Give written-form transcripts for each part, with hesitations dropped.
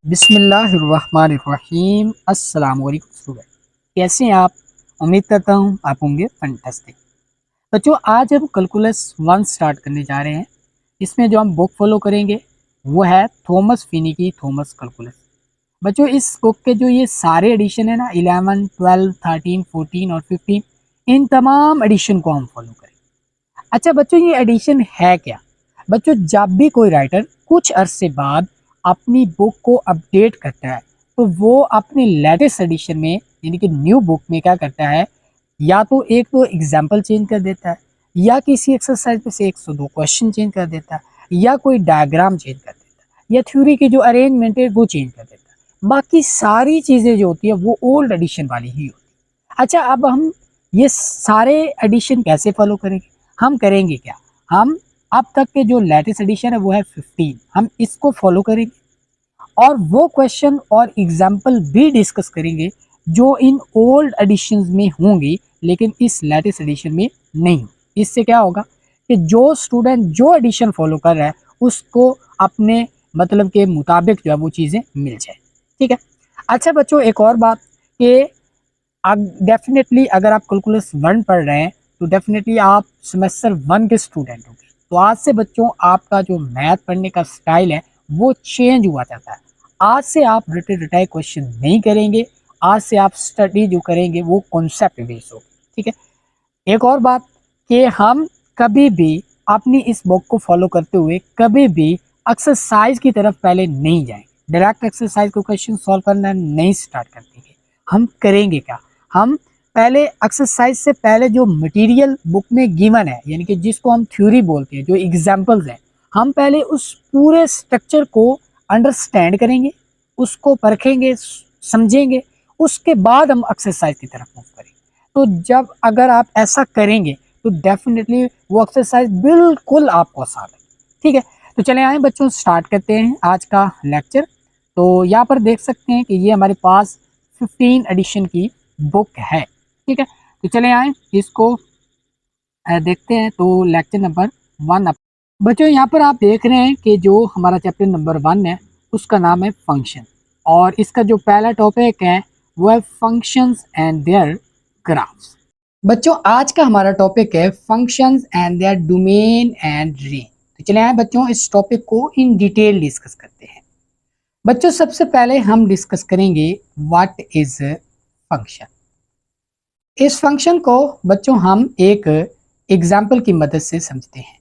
बिस्मिल्लाहिर्रहमानिर्रहीम। अस्सलाम वालेकुम स्टूडेंट, कैसे हैं आप? उम्मीद करता हूँ आप होंगे फैंटास्टिक। बच्चों, आज हम कैलकुलस 1 स्टार्ट करने जा रहे हैं। इसमें जो हम बुक फॉलो करेंगे वो है थॉमस फिनी की थॉमस कैलकुलस। बच्चों, इस बुक के जो ये सारे एडिशन है ना, 11, 12, 13, 14 और 15, इन तमाम एडिशन को हम फॉलो करेंगे। अच्छा बच्चों, ये एडिशन है क्या? बच्चों, जब भी कोई राइटर कुछ अरसे बाद अपनी बुक को अपडेट करता है तो वो अपने लेटेस्ट एडिशन में यानी कि न्यू बुक में क्या करता है, या तो एक तो एग्जाम्पल चेंज कर देता है, या किसी एक्सरसाइज में से 102 क्वेश्चन चेंज कर देता है, या कोई डायग्राम चेंज कर देता है, या थ्योरी की जो अरेंजमेंट है वो चेंज कर देता है। बाकी सारी चीज़ें जो होती है वो ओल्ड एडिशन वाली ही होती है। अच्छा, अब हम ये सारे एडिशन कैसे फॉलो करेंगे? हम करेंगे क्या, हम अब तक के जो लेटेस्ट एडिशन है वो है 15, हम इसको फॉलो करेंगे और वो क्वेश्चन और एग्जाम्पल भी डिस्कस करेंगे जो इन ओल्ड एडिशंस में होंगी लेकिन इस लेटेस्ट एडिशन में नहीं होंगी। इससे क्या होगा कि जो स्टूडेंट जो एडिशन फॉलो कर रहा है उसको अपने मतलब के मुताबिक जो है वो चीज़ें मिल जाए। ठीक है। अच्छा बच्चों, एक और बात कि डेफिनेटली अगर आप कैलकुलस 1 पढ़ रहे हैं तो डेफिनेटली आप सेमेस्टर 1 के स्टूडेंट होंगे। तो आज से बच्चों आपका जो मैथ पढ़ने का स्टाइल है वो चेंज हुआ जाता है। आज से आप रटे रटाए क्वेश्चन नहीं करेंगे, आज से आप स्टडी जो करेंगे वो कॉन्सेप्ट बेस्ड होगी। ठीक है। एक और बात कि हम कभी भी अपनी इस बुक को फॉलो करते हुए कभी भी एक्सरसाइज की तरफ पहले नहीं जाएंगे। डायरेक्ट एक्सरसाइज को क्वेश्चन सॉल्व करना नहीं स्टार्ट कर देंगे। हम करेंगे क्या, हम पहले एक्सरसाइज से पहले जो मटेरियल बुक में गिवन है यानी कि जिसको हम थ्योरी बोलते हैं, जो एग्जाम्पल्स हैं, हम पहले उस पूरे स्ट्रक्चर को अंडरस्टैंड करेंगे, उसको परखेंगे, समझेंगे, उसके बाद हम एक्सरसाइज की तरफ मूव करेंगे। तो जब अगर आप ऐसा करेंगे तो डेफिनेटली वो एक्सरसाइज बिल्कुल आपको आसान है। ठीक है। तो चले आए बच्चों, स्टार्ट करते हैं आज का लेक्चर। तो यहाँ पर देख सकते हैं कि ये हमारे पास 15 एडिशन की बुक है। ठीक है। तो चले आए इसको देखते हैं। तो लेक्चर नंबर 1 बच्चों, यहाँ पर आप देख रहे हैं कि जो हमारा चैप्टर नंबर 1 है उसका नाम है फंक्शन, और इसका जो पहला टॉपिक है वो है फंक्शंस एंड देयर ग्राफ्स। बच्चों, आज का हमारा टॉपिक है functions and there domain and range. तो चले आए बच्चों, इस टॉपिक को इन डिटेल डिस्कस करते हैं। बच्चों, सबसे पहले हम डिस्कस करेंगे व्हाट इज फंक्शन। इस फंक्शन को बच्चों हम एक एग्जाम्पल की मदद से समझते हैं।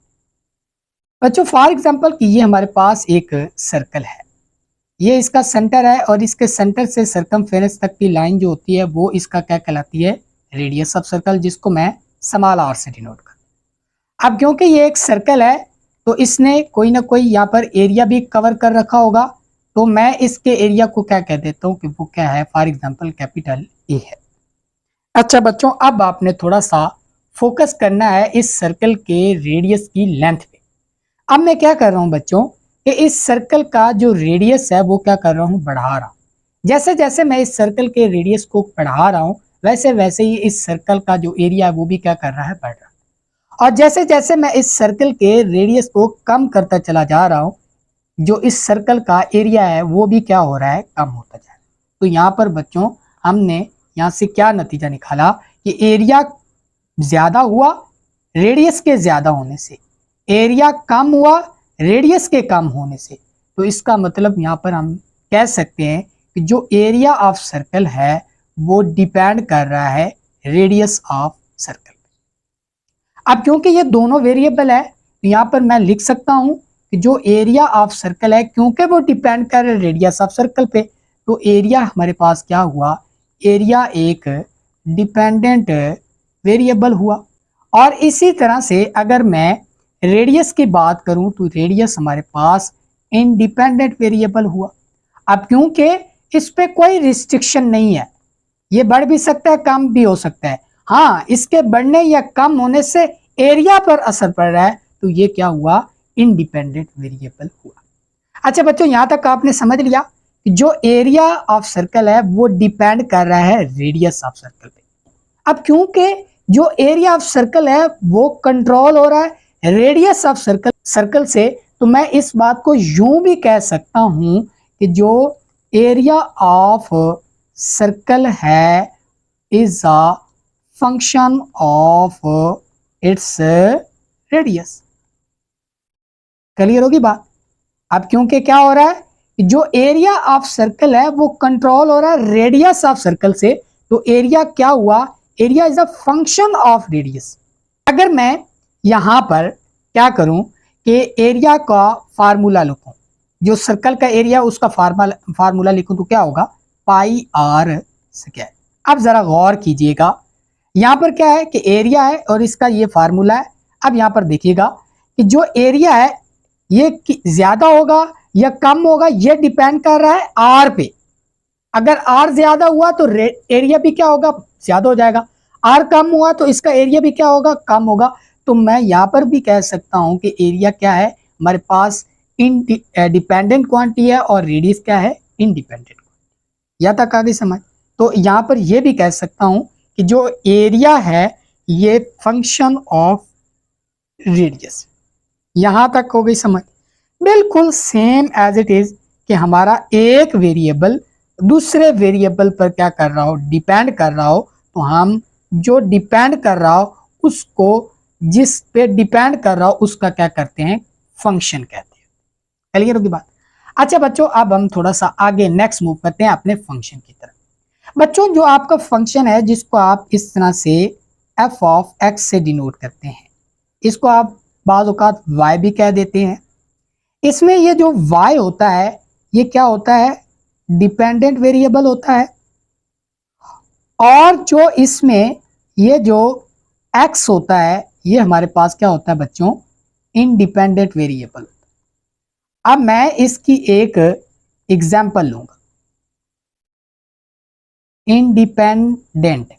बच्चों, फॉर एग्जाम्पल कि ये हमारे पास एक सर्कल है, ये इसका सेंटर है और इसके सेंटर से सरकमफेरेंस तक की लाइन जो होती है वो इसका क्या कहलाती है, रेडियस ऑफ सर्कल, जिसको मैं स्मॉल आर से डिनोट कर। अब क्योंकि ये एक सर्कल है तो इसने कोई ना कोई यहाँ पर एरिया भी कवर कर रखा होगा, तो मैं इसके एरिया को क्या कह देता हूँ कि वो क्या है, फॉर एग्जाम्पल कैपिटल ए है। अच्छा बच्चों, अब आपने थोड़ा सा फोकस करना है इस सर्कल के रेडियस की लेंथ पे। अब मैं क्या कर रहा हूं बच्चों कि इस सर्कल का जो रेडियस है वो क्या कर रहा हूं, बढ़ा रहा हूं। जैसे जैसे मैं इस सर्कल के रेडियस को बढ़ा रहा हूं वैसे वैसे ही इस सर्कल का जो एरिया है वो भी क्या कर रहा है, बढ़ रहा है। और जैसे जैसे मैं इस सर्कल के रेडियस को कम करता चला जा रहा हूं, जो इस सर्कल का एरिया है वो भी क्या हो रहा है, कम होता जा रहा है। तो यहाँ पर बच्चों हमने यहाँ से क्या नतीजा निकाला कि एरिया ज्यादा हुआ रेडियस के ज्यादा होने से, एरिया कम हुआ रेडियस के कम होने से। तो इसका मतलब यहाँ पर हम कह सकते हैं कि जो एरिया ऑफ सर्कल है वो डिपेंड कर रहा है रेडियस ऑफ सर्कल। अब क्योंकि ये दोनों वेरिएबल है तो यहाँ पर मैं लिख सकता हूं कि जो एरिया ऑफ सर्कल है क्योंकि वो डिपेंड कर रहा है रेडियस ऑफ सर्कल पे, तो एरिया हमारे पास क्या हुआ, एरिया एक डिपेंडेंट वेरिएबल हुआ। और इसी तरह से अगर मैं रेडियस की बात करूं तो रेडियस हमारे पास इंडिपेंडेंट वेरिएबल हुआ। अब क्योंकि इस पे कोई रिस्ट्रिक्शन नहीं है, ये बढ़ भी सकता है कम भी हो सकता है, हाँ इसके बढ़ने या कम होने से एरिया पर असर पड़ रहा है, तो ये क्या हुआ, इंडिपेंडेंट वेरिएबल हुआ। अच्छा बच्चों, यहां तक आपने समझ लिया कि जो एरिया ऑफ सर्कल है वो डिपेंड कर रहा है रेडियस ऑफ सर्कल पे। अब क्योंकि जो एरिया ऑफ सर्कल है वो कंट्रोल हो रहा है रेडियस ऑफ सर्कल से, तो मैं इस बात को यूं भी कह सकता हूं कि जो एरिया ऑफ सर्कल है is a function of its radius. Clear होगी बात। अब क्योंकि क्या हो रहा है, जो एरिया ऑफ सर्कल है वो कंट्रोल हो रहा है रेडियस ऑफ सर्कल से, तो एरिया क्या हुआ, area is a function of radius. अगर मैं यहां पर क्या करूं कि एरिया का फार्मूला लिखूं, जो सर्कल का एरिया उसका फार्मूला लिखूं, तो क्या होगा, पाई आर स्क्वायर। अब जरा गौर कीजिएगा, यहां पर क्या है कि एरिया है और इसका ये फार्मूला है। अब यहां पर देखिएगा कि जो एरिया है ये ज्यादा होगा या कम होगा, ये डिपेंड कर रहा है आर पे। अगर आर ज्यादा हुआ तो एरिया भी क्या होगा, ज्यादा हो जाएगा। आर कम हुआ तो इसका एरिया भी क्या होगा, कम होगा। तो मैं यहां पर भी कह सकता हूं कि एरिया क्या है, हमारे पास डिपेंडेंट क्वांटिटी है और रेडियस क्या है, इंडिपेंडेंट। या तक आगे समझ। तो यहां पर यह भी कह सकता हूं कि जो एरिया है ये फंक्शन ऑफ रेडियस। यहां तक हो गई समझ। बिल्कुल सेम एज इट इज कि हमारा एक वेरिएबल दूसरे वेरिएबल पर क्या कर रहा हो, डिपेंड कर रहा हो, तो हम जो डिपेंड कर रहा हो उसको, जिस पे डिपेंड कर रहा हो उसका क्या करते हैं, फंक्शन कहते हैं। क्लियर होगी बात। अच्छा बच्चों, अब हम थोड़ा सा आगे नेक्स्ट मूव करते हैं अपने फंक्शन की तरफ। बच्चों, जो आपका फंक्शन है जिसको आप इस तरह से एफ ऑफ एक्स से डिनोट करते हैं, इसको आप बाज़ औक़ात y भी कह देते हैं। इसमें ये जो y होता है ये क्या होता है, डिपेंडेंट वेरिएबल होता है। और जो इसमें ये जो x होता है ये हमारे पास क्या होता है बच्चों, इंडिपेंडेंट वेरिएबल। अब मैं इसकी एक एग्जांपल लूंगा, इंडिपेंडेंट।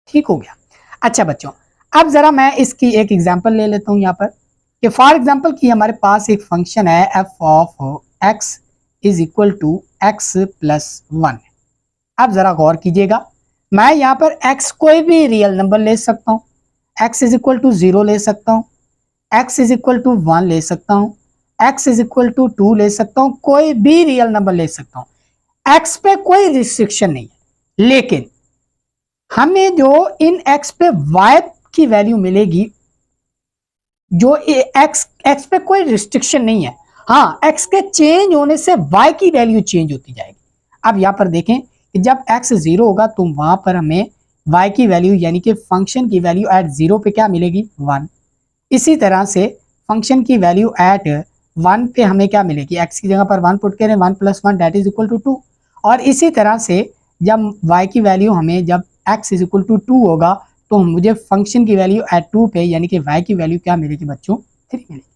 ठीक हो गया। अच्छा बच्चों, अब जरा मैं इसकी एक एग्जांपल ले लेता हूं यहां पर कि फॉर एग्जांपल की हमारे पास एक फंक्शन है F of x is equal to X plus 1। अब जरा गौर कीजिएगा, मैं यहां पर x कोई भी रियल नंबर ले सकता हूं, x इज इक्वल टू 0 ले सकता हूं, x इज इक्वल टू 1 ले सकता हूं, x इज इक्वल टू 2 ले सकता हूं, कोई भी रियल नंबर ले सकता हूं। x पे कोई रिस्ट्रिक्शन नहीं है, लेकिन हमें जो इन x पे y की वैल्यू मिलेगी, जो x पे कोई रिस्ट्रिक्शन नहीं है, हाँ x के चेंज होने से y की वैल्यू चेंज होती जाएगी। अब यहां पर देखें कि जब x 0 होगा तो वहां पर हमें y की वैल्यू यानी कि फंक्शन की वैल्यू एट 0 पे क्या मिलेगी, 1। इसी तरह से फंक्शन की वैल्यू एट 1 पे हमें क्या मिलेगी, x की जगह पर 1 पुट करें, 1 plus 1 that is equal to 2। और इसी तरह से जब y की वैल्यू हमें जब x इज इक्वल टू 2 होगा तो मुझे फंक्शन की वैल्यू एट 2 पे यानी कि y की वैल्यू क्या मिलेगी बच्चों, 3 मिलेगी।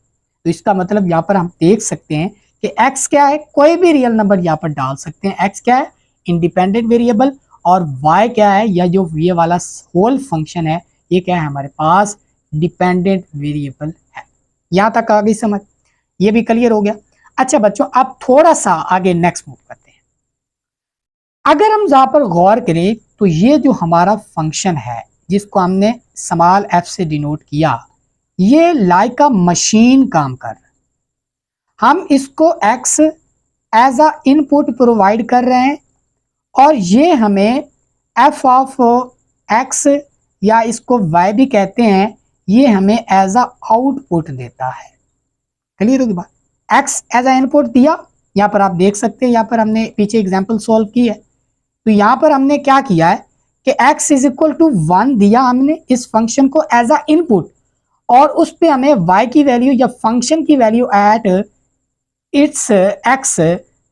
तो इसका मतलब यहाँ पर हम देख सकते हैं कि x क्या है, कोई भी रियल नंबर यहाँ पर डाल सकते हैं। x क्या है, इंडिपेंडेंट वेरिएबल, और y क्या है, या जो ये वाला होल फंक्शन है ये क्या है, हमारे पास डिपेंडेंट वेरिएबल है। यहाँ तक आ गई समझ, ये भी क्लियर हो गया। अच्छा बच्चों, अब थोड़ा सा आगे नेक्स्ट मूव करते हैं। अगर हम यहाँ पर गौर करें तो ये जो हमारा फंक्शन है जिसको हमने स्मॉल f से डिनोट किया, ये लाइक अ मशीन काम कर रहा है। हम इसको x as a input provide कर रहे हैं और ये हमें f ऑफ x या इसको y भी कहते हैं, ये हमें एज अ आउटपुट देता है। क्लियर होगी बात। x एज अ इनपुट दिया, यहाँ पर आप देख सकते हैं, यहाँ पर हमने पीछे एग्जाम्पल सॉल्व की है। तो यहाँ पर हमने क्या किया है कि x इज इक्वल टू 1 दिया हमने इस फंक्शन को एज अ इनपुट, और उस पे हमें y की वैल्यू या फंक्शन की वैल्यू एट इट्स x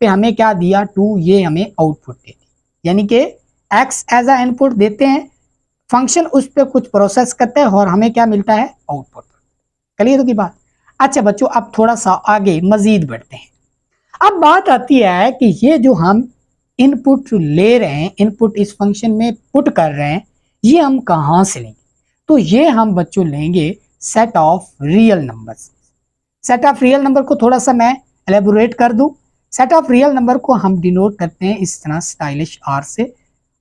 पे हमें क्या दिया, 2, ये हमें आउटपुट देती। यानी कि x एज अ इनपुट देते हैं, फंक्शन उस पे कुछ प्रोसेस करता है और हमें क्या मिलता है, आउटपुट। क्लियर होगी बात। अच्छा बच्चों, अब थोड़ा सा आगे मजीद बढ़ते हैं। अब बात आती है कि ये जो हम इनपुट ले रहे हैं, इनपुट इस फंक्शन में पुट कर रहे हैं, ये हम कहां से लेंगे, तो ये हम बच्चों लेंगे set of real numbers. Set of real number को थोड़ा सा मैं एलेबोरेट कर दूं। सेट ऑफ रियल नंबर को हम डिनोट करते हैं इस तरह स्टाइलिश आर से,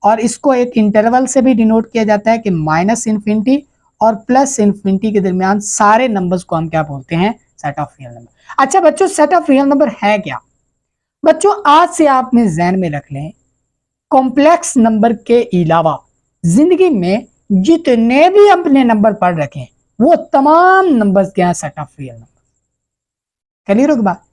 और इसको एक इंटरवल से भी डिनोट किया जाता है कि माइनस इन्फिनिटी और प्लस इन्फिनिटी के दरमियान सारे नंबर्स को हम क्या बोलते हैं, सेट ऑफ रियल नंबर। अच्छा बच्चों, सेट ऑफ रियल नंबर है क्या? बच्चों आज से आप में जहन में रख लें, कॉम्प्लेक्स नंबर के अलावा जिंदगी में जितने भी अपने नंबर पढ़ रखे हैं वो तमाम नंबर्स क्या है, set of real number. Clear होगी बात?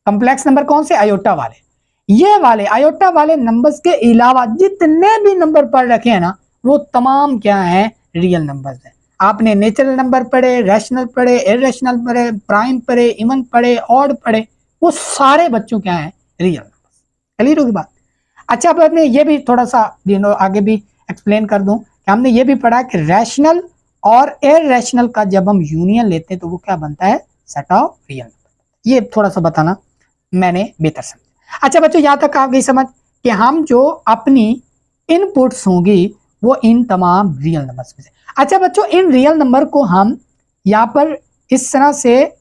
कॉम्प्लेक्स नंबर कौन से? आयोटा वाले। ये वाले आयोटा वाले नंबर्स के अलावा जितने भी नंबर पढ़ रखे हैं ना वो तमाम क्या है, रियल नंबर्स हैं। आपने नेचुरल नंबर पढ़े, रैशनल पढ़े, इरेशनल पढ़े, प्राइम पढ़े, इवन पढ़े, ऑड पढ़े, वो सारे बच्चों क्या है, रियल नंबर्स। क्लियर होगी बात? अच्छा, अब मैं ये भी थोड़ा सा आगे भी एक्सप्लेन कर दूं कि हमने ये भी पढ़ा कि रैशनल और इरेशनल का जब हम यूनियन लेते हैं तो वो क्या बनता है, सेट ऑफ रियल नंबर। ये थोड़ा सा बताना मैंने बेहतर समझा। अच्छा बच्चों, यहां तक आ गई समझ कि हम जो अपनी इनपुट्स होंगी वो इन तमाम रियल नंबर्स में से। अच्छा बच्चों, इन रियल नंबर को हम यहाँ पर इस तरह से,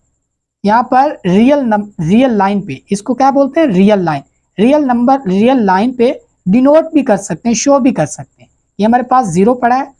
यहाँ पर रियल लाइन पे, इसको क्या बोलते हैं, real line, real number, real line पे डिनोट भी कर सकते हैं, शो भी कर सकते हैं। ये हमारे पास 0 पड़ा है,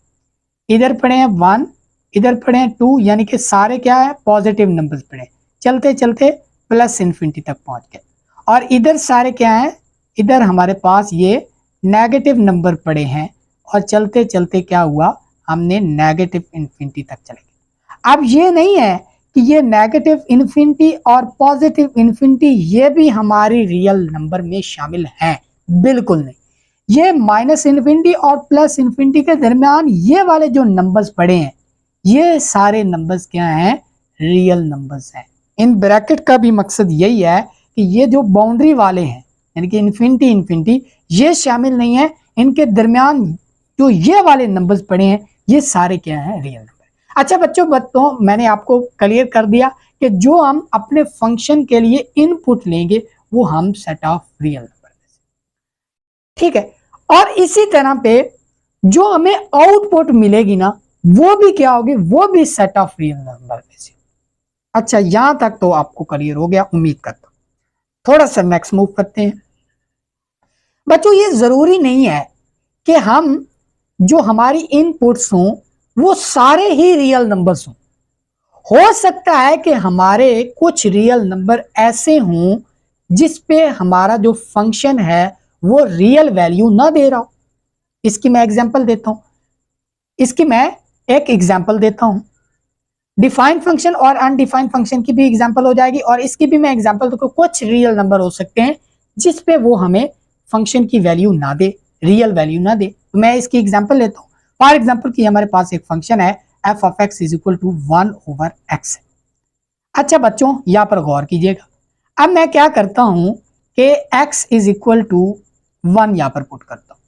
इधर पड़े हैं 1, इधर पड़े हैं 2, यानी कि सारे क्या है, पॉजिटिव नंबर्स पड़े। चलते चलते प्लस इन्फिनिटी तक पहुंच गए। और इधर सारे क्या है, इधर हमारे पास ये नेगेटिव नंबर पड़े हैं और चलते चलते क्या हुआ, हमने नेगेटिव इन्फिनिटी तक चले गए। अब ये नहीं है कि ये नेगेटिव इन्फिनिटी और पॉजिटिव इन्फिनिटी ये भी हमारी रियल नंबर में शामिल हैं, बिल्कुल नहीं। ये माइनस इन्फिनिटी और प्लस इन्फिनिटी के दरमियान ये वाले जो नंबर्स पड़े हैं ये सारे नंबर्स क्या हैं, रियल नंबर्स हैं। इन ब्रैकेट का भी मकसद यही है कि ये जो बाउंड्री वाले हैं यानी कि इन्फिनिटी इन्फिनिटी ये शामिल नहीं है, इनके दरमियान जो ये वाले नंबर्स पड़े हैं ये सारे क्या हैं, रियल नंबर। अच्छा बच्चों, मैंने आपको क्लियर कर दिया कि जो हम अपने फंक्शन के लिए इनपुट लेंगे वो हम सेट ऑफ रियल नंबर, ठीक है। और इसी तरह पे जो हमें आउटपुट मिलेगी ना वो भी क्या होगी, वो भी सेट ऑफ रियल नंबर में से। अच्छा, यहां तक तो आपको क्लियर हो गया, उम्मीद करता हूं। थोड़ा सा नेक्स्ट मूव करते हैं। बच्चों ये जरूरी नहीं है कि हम जो हमारी इनपुट्स हों वो सारे ही रियल नंबर्स हों। हो सकता है कि हमारे कुछ रियल नंबर ऐसे हों जिस पे हमारा जो फंक्शन है वो रियल वैल्यू ना दे रहा हो। इसकी मैं एग्जांपल देता हूं, इसकी मैं एक एग्जांपल देता हूं। डिफाइंड फंक्शन और अनडिफाइंड फंक्शन की भी एग्जांपल हो जाएगी और इसकी भी मैं एग्जांपल दूं। कुछ रियल नंबर हो सकते हैं जिस पे वो हमें फंक्शन की वैल्यू ना दे, रियल वैल्यू ना दे, तो मैं इसकी एग्जांपल लेता हूं। फॉर एग्जांपल की हमारे पास एक फंक्शन है f of x is equal to 1/x। अच्छा बच्चों यहां पर गौर कीजिएगा। अब मैं क्या करता हूं कि x इज इक्वल टू 1 यहां पर पुट करता हूं,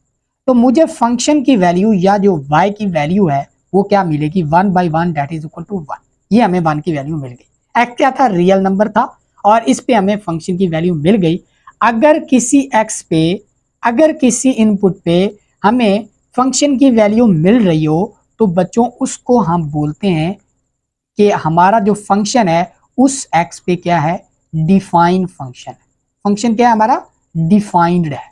तो मुझे फंक्शन की वैल्यू या जो y की वैल्यू है वो क्या मिलेगी, 1/1 दैट इज इक्वल टू 1। ये हमें 1 की वैल्यू मिल गई। x क्या था, रियल नंबर था और इस पे हमें फंक्शन की वैल्यू मिल गई। अगर किसी x पे, अगर किसी इनपुट पे हमें फंक्शन की वैल्यू मिल रही हो तो बच्चों उसको हम बोलते हैं कि हमारा जो फंक्शन है उस x पे क्या है, डिफाइन फंक्शन है। फंक्शन क्या है हमारा, डिफाइंड है।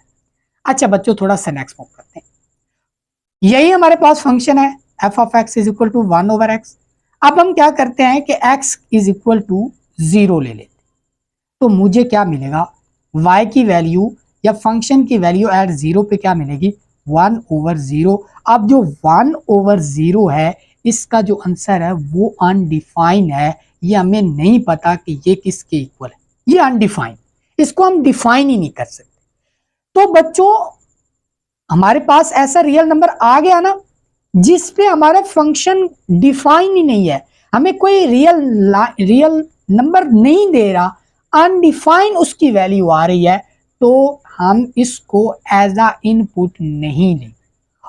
अच्छा बच्चों थोड़ा सा नेक्स्ट मूव करते हैं। यही हमारे पास फंक्शन है f of x is equal to 1/x। अब हम क्या करते हैं कि x इज इक्वल टू 0 ले लेते, तो मुझे क्या मिलेगा, y की वैल्यू या फंक्शन की वैल्यू एट 0 पे क्या मिलेगी, 1/0। अब जो 1/0 है इसका जो आंसर है वो अनडिफाइंड है। ये हमें नहीं पता कि ये किसके इक्वल है, ये अनडिफाइंड, इसको हम डिफाइन ही नहीं कर सकते। तो बच्चों हमारे पास ऐसा रियल नंबर आ गया ना जिस पे हमारा फंक्शन डिफाइन ही नहीं है, हमें कोई रियल नंबर नहीं दे रहा, अनडिफाइंड उसकी वैल्यू आ रही है, तो हम इसको एज अ इनपुट नहीं लेंगे।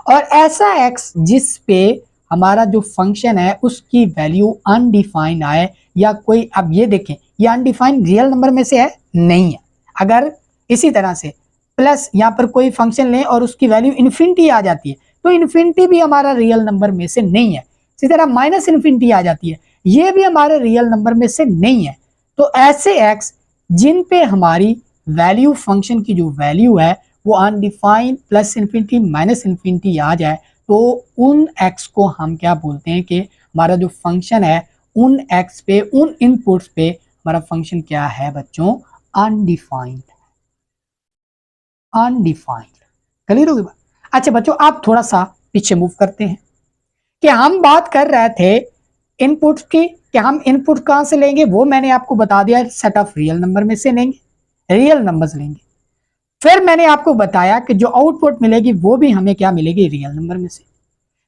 और ऐसा x जिस पे हमारा जो फंक्शन है उसकी वैल्यू अनडिफाइंड आए या कोई, अब ये देखें ये अनडिफाइंड रियल नंबर में से है, नहीं है। अगर इसी तरह से प्लस यहाँ पर कोई फंक्शन लें और उसकी वैल्यू इन्फिनिटी आ जाती है तो इन्फिनिटी भी हमारा रियल नंबर में से नहीं है। इसी तरह माइनस इन्फिनिटी आ जाती है, ये भी हमारे रियल नंबर में से नहीं है। तो ऐसे x जिन पे हमारी वैल्यू, फंक्शन की जो वैल्यू है वो undefined, plus infinity, minus infinity आ जाए तो उन x को हम क्या बोलते हैं कि हमारा जो फंक्शन है उन x पे, उन इनपुट्स पे हमारा फंक्शन क्या है बच्चों, अनडिफाइंड। अनडिफाइंड। क्लियर होगी बात? अच्छा बच्चों, आप थोड़ा सा पीछे मूव करते हैं कि हम बात कर रहे थे इनपुट की, कि हम इनपुट कहां से लेंगे, वो मैंने आपको बता दिया, सेट ऑफ रियल नंबर में से लेंगे, रियल नंबर्स लेंगे। फिर मैंने आपको बताया कि जो आउटपुट मिलेगी वो भी हमें क्या मिलेगी, रियल नंबर में से।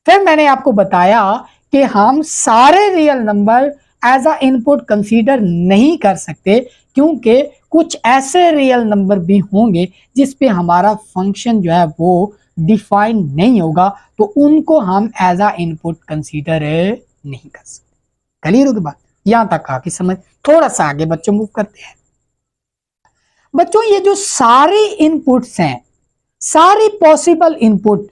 फिर मैंने आपको बताया कि हम सारे real number as a input consider नहीं कर सकते, क्योंकि कुछ ऐसे रियल नंबर भी होंगे जिस पे हमारा फंक्शन जो है वो डिफाइन नहीं होगा, तो उनको हम एज अ इनपुट कंसीडर नहीं कर सकते। क्लियर होगी बात? यहां तक आके समझ। थोड़ा सा आगे बच्चों मूव करते हैं। बच्चों ये जो सारे इनपुट्स हैं, सारी पॉसिबल इनपुट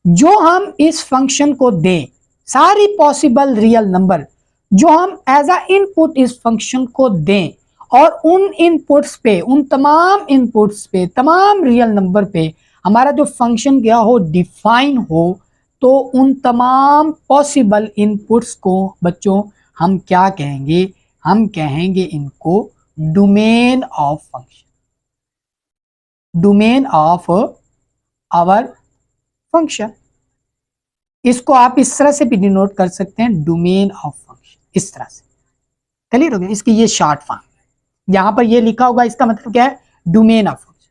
जो हम इस फंक्शन को दें, सारी पॉसिबल रियल नंबर जो हम एज अ इनपुट इस फंक्शन को दें, और उन इनपुट्स पे, उन तमाम इनपुट्स पे, तमाम रियल नंबर पे हमारा जो फंक्शन क्या हो, डिफाइन हो, तो उन तमाम पॉसिबल इनपुट्स को बच्चों हम क्या कहेंगे, हम कहेंगे इनको domain of function, domain of our function. इसको आप इस तरह से भी डिनोट कर सकते हैं, डोमेन ऑफ फंक्शन, इस तरह से। क्लियर हो गया? इसकी ये शॉर्ट फॉर्म यहां पर ये लिखा होगा, इसका मतलब क्या है, डोमेन ऑफ फंक्शन।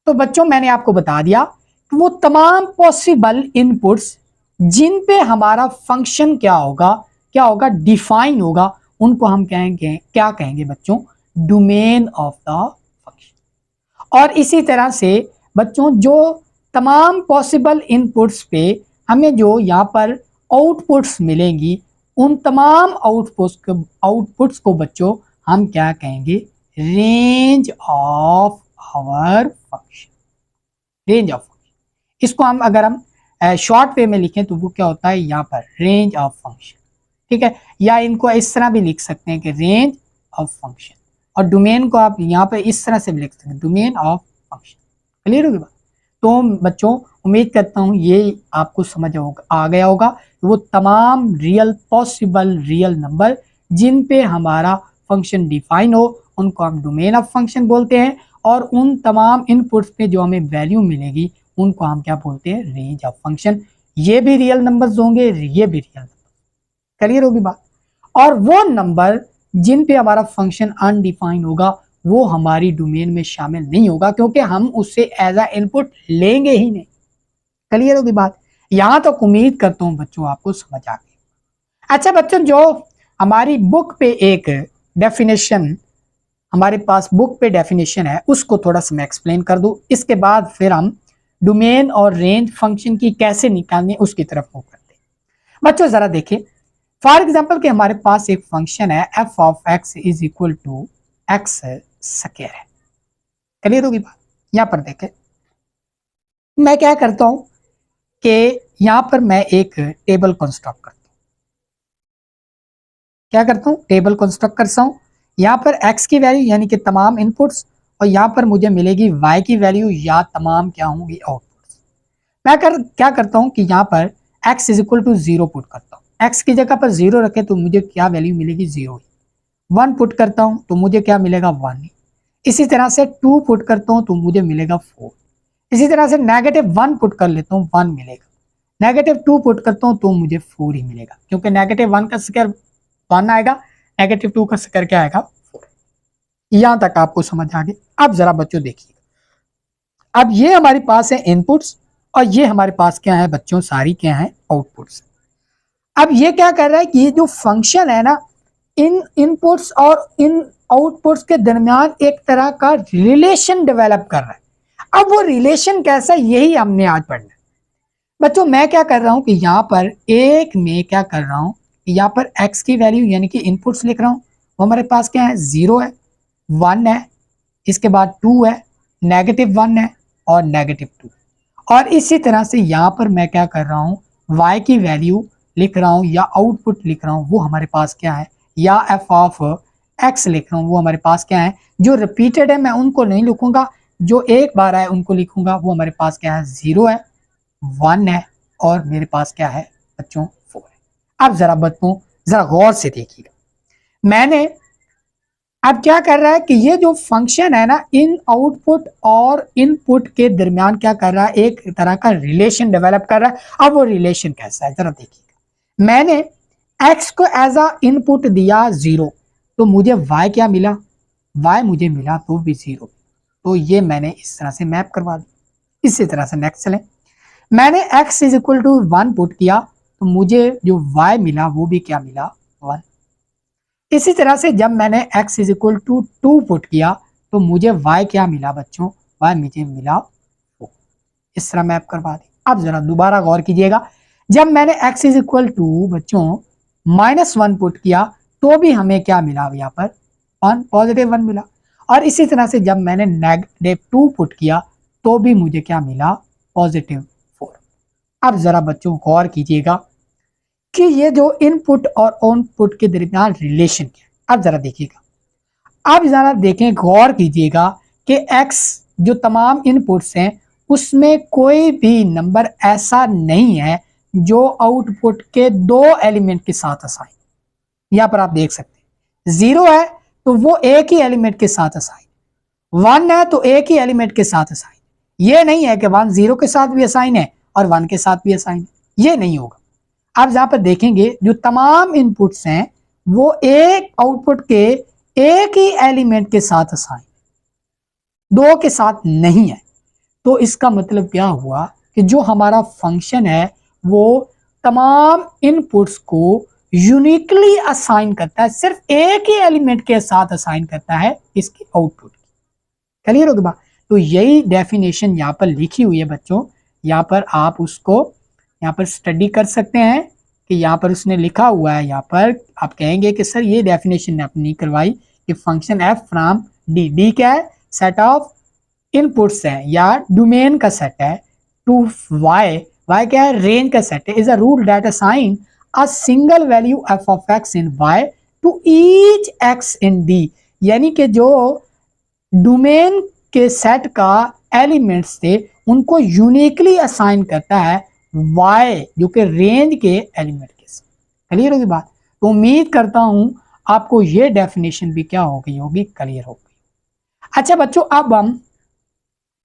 तो बच्चों मैंने आपको बता दिया कि वो तमाम पॉसिबल इनपुट्स जिन पे हमारा फंक्शन क्या होगा, क्या होगा, डिफाइन होगा, उनको हम कहेंगे, क्या कहेंगे बच्चों, डोमेन ऑफ द फंक्शन। और इसी तरह से बच्चों जो तमाम पॉसिबल इनपुट्स पे हमें जो यहाँ पर आउटपुट्स मिलेंगी, उन तमाम आउटपुट्स को बच्चों हम क्या कहेंगे, range of our function, range of function. इसको हम अगर हम शॉर्ट वे में लिखें तो वो क्या होता है, यहाँ पर रेंज ऑफ फंक्शन। ठीक है, या इनको इस तरह भी लिख सकते हैं कि रेंज ऑफ फंक्शन, और डोमेन को आप यहाँ पे इस तरह से भी लिख सकते हैं, डोमेन ऑफ फंक्शन। क्लियर होगी बात? तो बच्चों उम्मीद करता हूँ ये आपको समझ आ गया होगा। वो तमाम रियल पॉसिबल रियल नंबर जिन पे हमारा फंक्शन डिफाइन हो, उनको हम डोमेन ऑफ फंक्शन बोलते हैं, और उन तमाम इनपुट्स पे जो हमें वैल्यू मिलेगी उनको हम क्या बोलते हैं, रेंज ऑफ फंक्शन। ये भी रियल नंबर्स होंगे, ये भी रियल नंबर। क्लियर होगी बात? और वो नंबर जिन पे हमारा फंक्शन अनडिफाइन होगा वो हमारी डोमेन में शामिल नहीं होगा, क्योंकि हम उससे एज अ इनपुट लेंगे ही नहीं। क्लियर होगी बात? यहां तक उम्मीद करता हूं बच्चों आपको समझ आ गई। अच्छा बच्चों, जो हमारी बुक पे एक डेफिनेशन, हमारे पास बुक पे डेफिनेशन है, उसको थोड़ा सा मैं एक्सप्लेन कर दूं, इसके बाद फिर हम डोमेन और रेंज फंक्शन की कैसे निकालनी उसकी तरफ मूव करते हैं। बच्चों जरा देखिए, फॉर एग्जाम्पल कि हमारे पास एक फंक्शन है F of x is equal to x square है। क्लियर होगी बात? यहां पर देखें, मैं क्या करता हूं कि यहां पर मैं एक टेबल कंस्ट्रक्ट करता हूं। क्या करता हूं, टेबल कंस्ट्रक्ट करता हूं। यहां पर एक्स की वैल्यू यानी कि तमाम इनपुट्स, और यहां पर मुझे मिलेगी वाई की वैल्यू या तमाम क्या होंगी, आउटपुट्स। मैं क्या करता हूं कि यहां पर X is equal to zero put करता हूं। एक्स की जगह पर जीरो रखे तो मुझे क्या वैल्यू मिलेगी, जीरो। वन पुट करता हूं तो मुझे क्या मिलेगा, वन। इसी तरह से टू पुट करता हूं तो मुझे मिलेगा फोर। इसी तरह से नेगेटिव वन पुट कर लेता हूं, वन मिलेगा। नेगेटिव टू पुट करता हूं तो मुझे फोर ही मिलेगा, क्योंकि नेगेटिव वन का स्क्वायर वन आएगा, नेगेटिव टू का स्क्वायर क्या आएगा, फोर। यहां तक आपको समझ आ गई। अब जरा बच्चों देखिए, अब ये हमारे पास है इनपुट्स, और ये हमारे पास क्या है बच्चों, सारी क्या है, आउटपुट्स। अब ये क्या कर रहा है कि ये जो फंक्शन है ना, इन इनपुट्स और इन आउटपुट्स के दरमियान एक तरह का रिलेशन डेवलप कर रहा है। अब वो रिलेशन कैसा है, यही हमने आज पढ़ना है। बच्चों मैं क्या कर रहा हूं कि यहाँ पर एक में क्या कर रहा हूं, यहाँ पर x की वैल्यू यानी कि इनपुट्स लिख रहा हूं, वो हमारे पास क्या है, जीरो है, वन है, इसके बाद टू है, नेगेटिव वन है, और नेगेटिव टू। और इसी तरह से यहाँ पर मैं क्या कर रहा हूँ, y की वैल्यू लिख रहा हूँ या आउटपुट लिख रहा हूँ, वो हमारे पास क्या है, या f ऑफ x लिख रहा हूँ, वो हमारे पास क्या है, जो रिपीटेड है मैं उनको नहीं लिखूंगा, जो एक बार है उनको लिखूंगा। वो हमारे पास क्या है, जीरो है, वन है, और मेरे पास क्या है बच्चों, फोर है। अब जरा बच्चों जरा गौर से देखिएगा, मैंने अब क्या कर रहा है कि ये जो फंक्शन है ना, इन आउटपुट और इनपुट के दरमियान क्या कर रहा है, एक तरह का रिलेशन डेवलप कर रहा है। अब वो रिलेशन कैसा है जरा देखिएगा। मैंने x को एज अ इनपुट दिया 0, तो मुझे y क्या मिला, y मुझे मिला तो भी 0। तो ये मैंने इस तरह से मैप करवा दी। इसी तरह से नेक्स्ट चलें। मैंने x is equal to 1 put किया, तो मुझे जो y मिला वो भी क्या मिला, 1। इसी तरह से जब मैंने x is equal to 2 put किया, तो मुझे y क्या मिला बच्चों, y मुझे मिला 4। इस तरह मैप करवा दी। अब जरा दोबारा गौर कीजिएगा, जब मैंने x इज इक्वल टू बच्चों -1 पुट किया, तो भी हमें क्या मिला, यहाँ पर 1, पॉजिटिव 1 मिला। और इसी तरह से जब मैंने -2 पुट किया, तो भी मुझे क्या मिला, पॉजिटिव 4। अब जरा बच्चों गौर कीजिएगा कि ये जो इनपुट और आउटपुट के दरमियान रिलेशन क्या है। अब जरा देखिएगा, अब जरा देखें, गौर कीजिएगा कि x जो तमाम इनपुट्स हैं उसमें कोई भी नंबर ऐसा नहीं है जो आउटपुट के 2 एलिमेंट के साथ असाइन। यहां पर आप देख सकते हैं 0 है तो वो एक ही एलिमेंट के साथ असाइन, 1 है तो एक ही एलिमेंट के साथ असाइन। ये नहीं है कि 1 0 के साथ भी असाइन है और 1 के साथ भी असाइन है, ये नहीं होगा। आप जहां पर देखेंगे जो तमाम इनपुट्स हैं वो एक आउटपुट के एक ही एलिमेंट के साथ असाइन, 2 के साथ नहीं है। तो इसका मतलब क्या हुआ कि जो हमारा फंक्शन है वो तमाम इनपुट्स को यूनिकली असाइन करता है, सिर्फ एक ही एलिमेंट के साथ असाइन करता है इसके आउटपुट। क्लियर होगी बात। तो यही डेफिनेशन यहाँ पर लिखी हुई है बच्चों, यहाँ पर आप उसको यहाँ पर स्टडी कर सकते हैं कि यहाँ पर उसने लिखा हुआ है। यहाँ पर आप कहेंगे कि सर ये डेफिनेशन आपने नहीं करवाई कि function F from D, D क्या है, सेट ऑफ इनपुट्स है या डोमेन का सेट है, टू वाई, वाई क्या है, रेंज का सेट है, is a rule that assign a single value F of X in Y to each X in D. यानी कि जो डोमेन के सेट का एलिमेंट्स थे उनको यूनिकली असाइन करता है y जो कि रेंज के एलिमेंट के साथ। क्लियर होगी बात। तो उम्मीद करता हूं आपको ये डेफिनेशन भी क्या हो गई होगी, क्लियर हो गई। अच्छा बच्चों, अब हम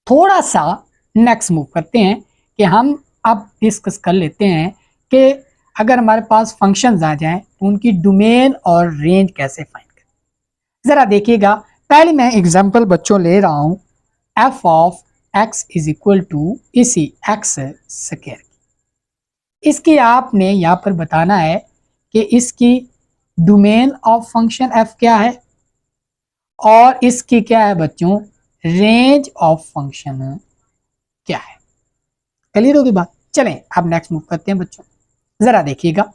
थोड़ा सा नेक्स्ट मूव करते हैं कि हम अब डिस्कस कर लेते हैं कि अगर हमारे पास फंक्शंस आ जाएं तो उनकी डोमेन और रेंज कैसे फाइंड करें। जरा देखिएगा, पहले मैं एग्जांपल बच्चों ले रहा हूं F of x is equal to इसी एक्स स्क्वायर। इसकी आपने यहाँ पर बताना है कि इसकी डोमेन ऑफ फंक्शन एफ क्या है और इसकी क्या है बच्चों, रेंज ऑफ फंक्शन क्या है। क्लियर होगी बात। चलें अब नेक्स्ट मूव करते हैं बच्चों। जरा देखिएगा,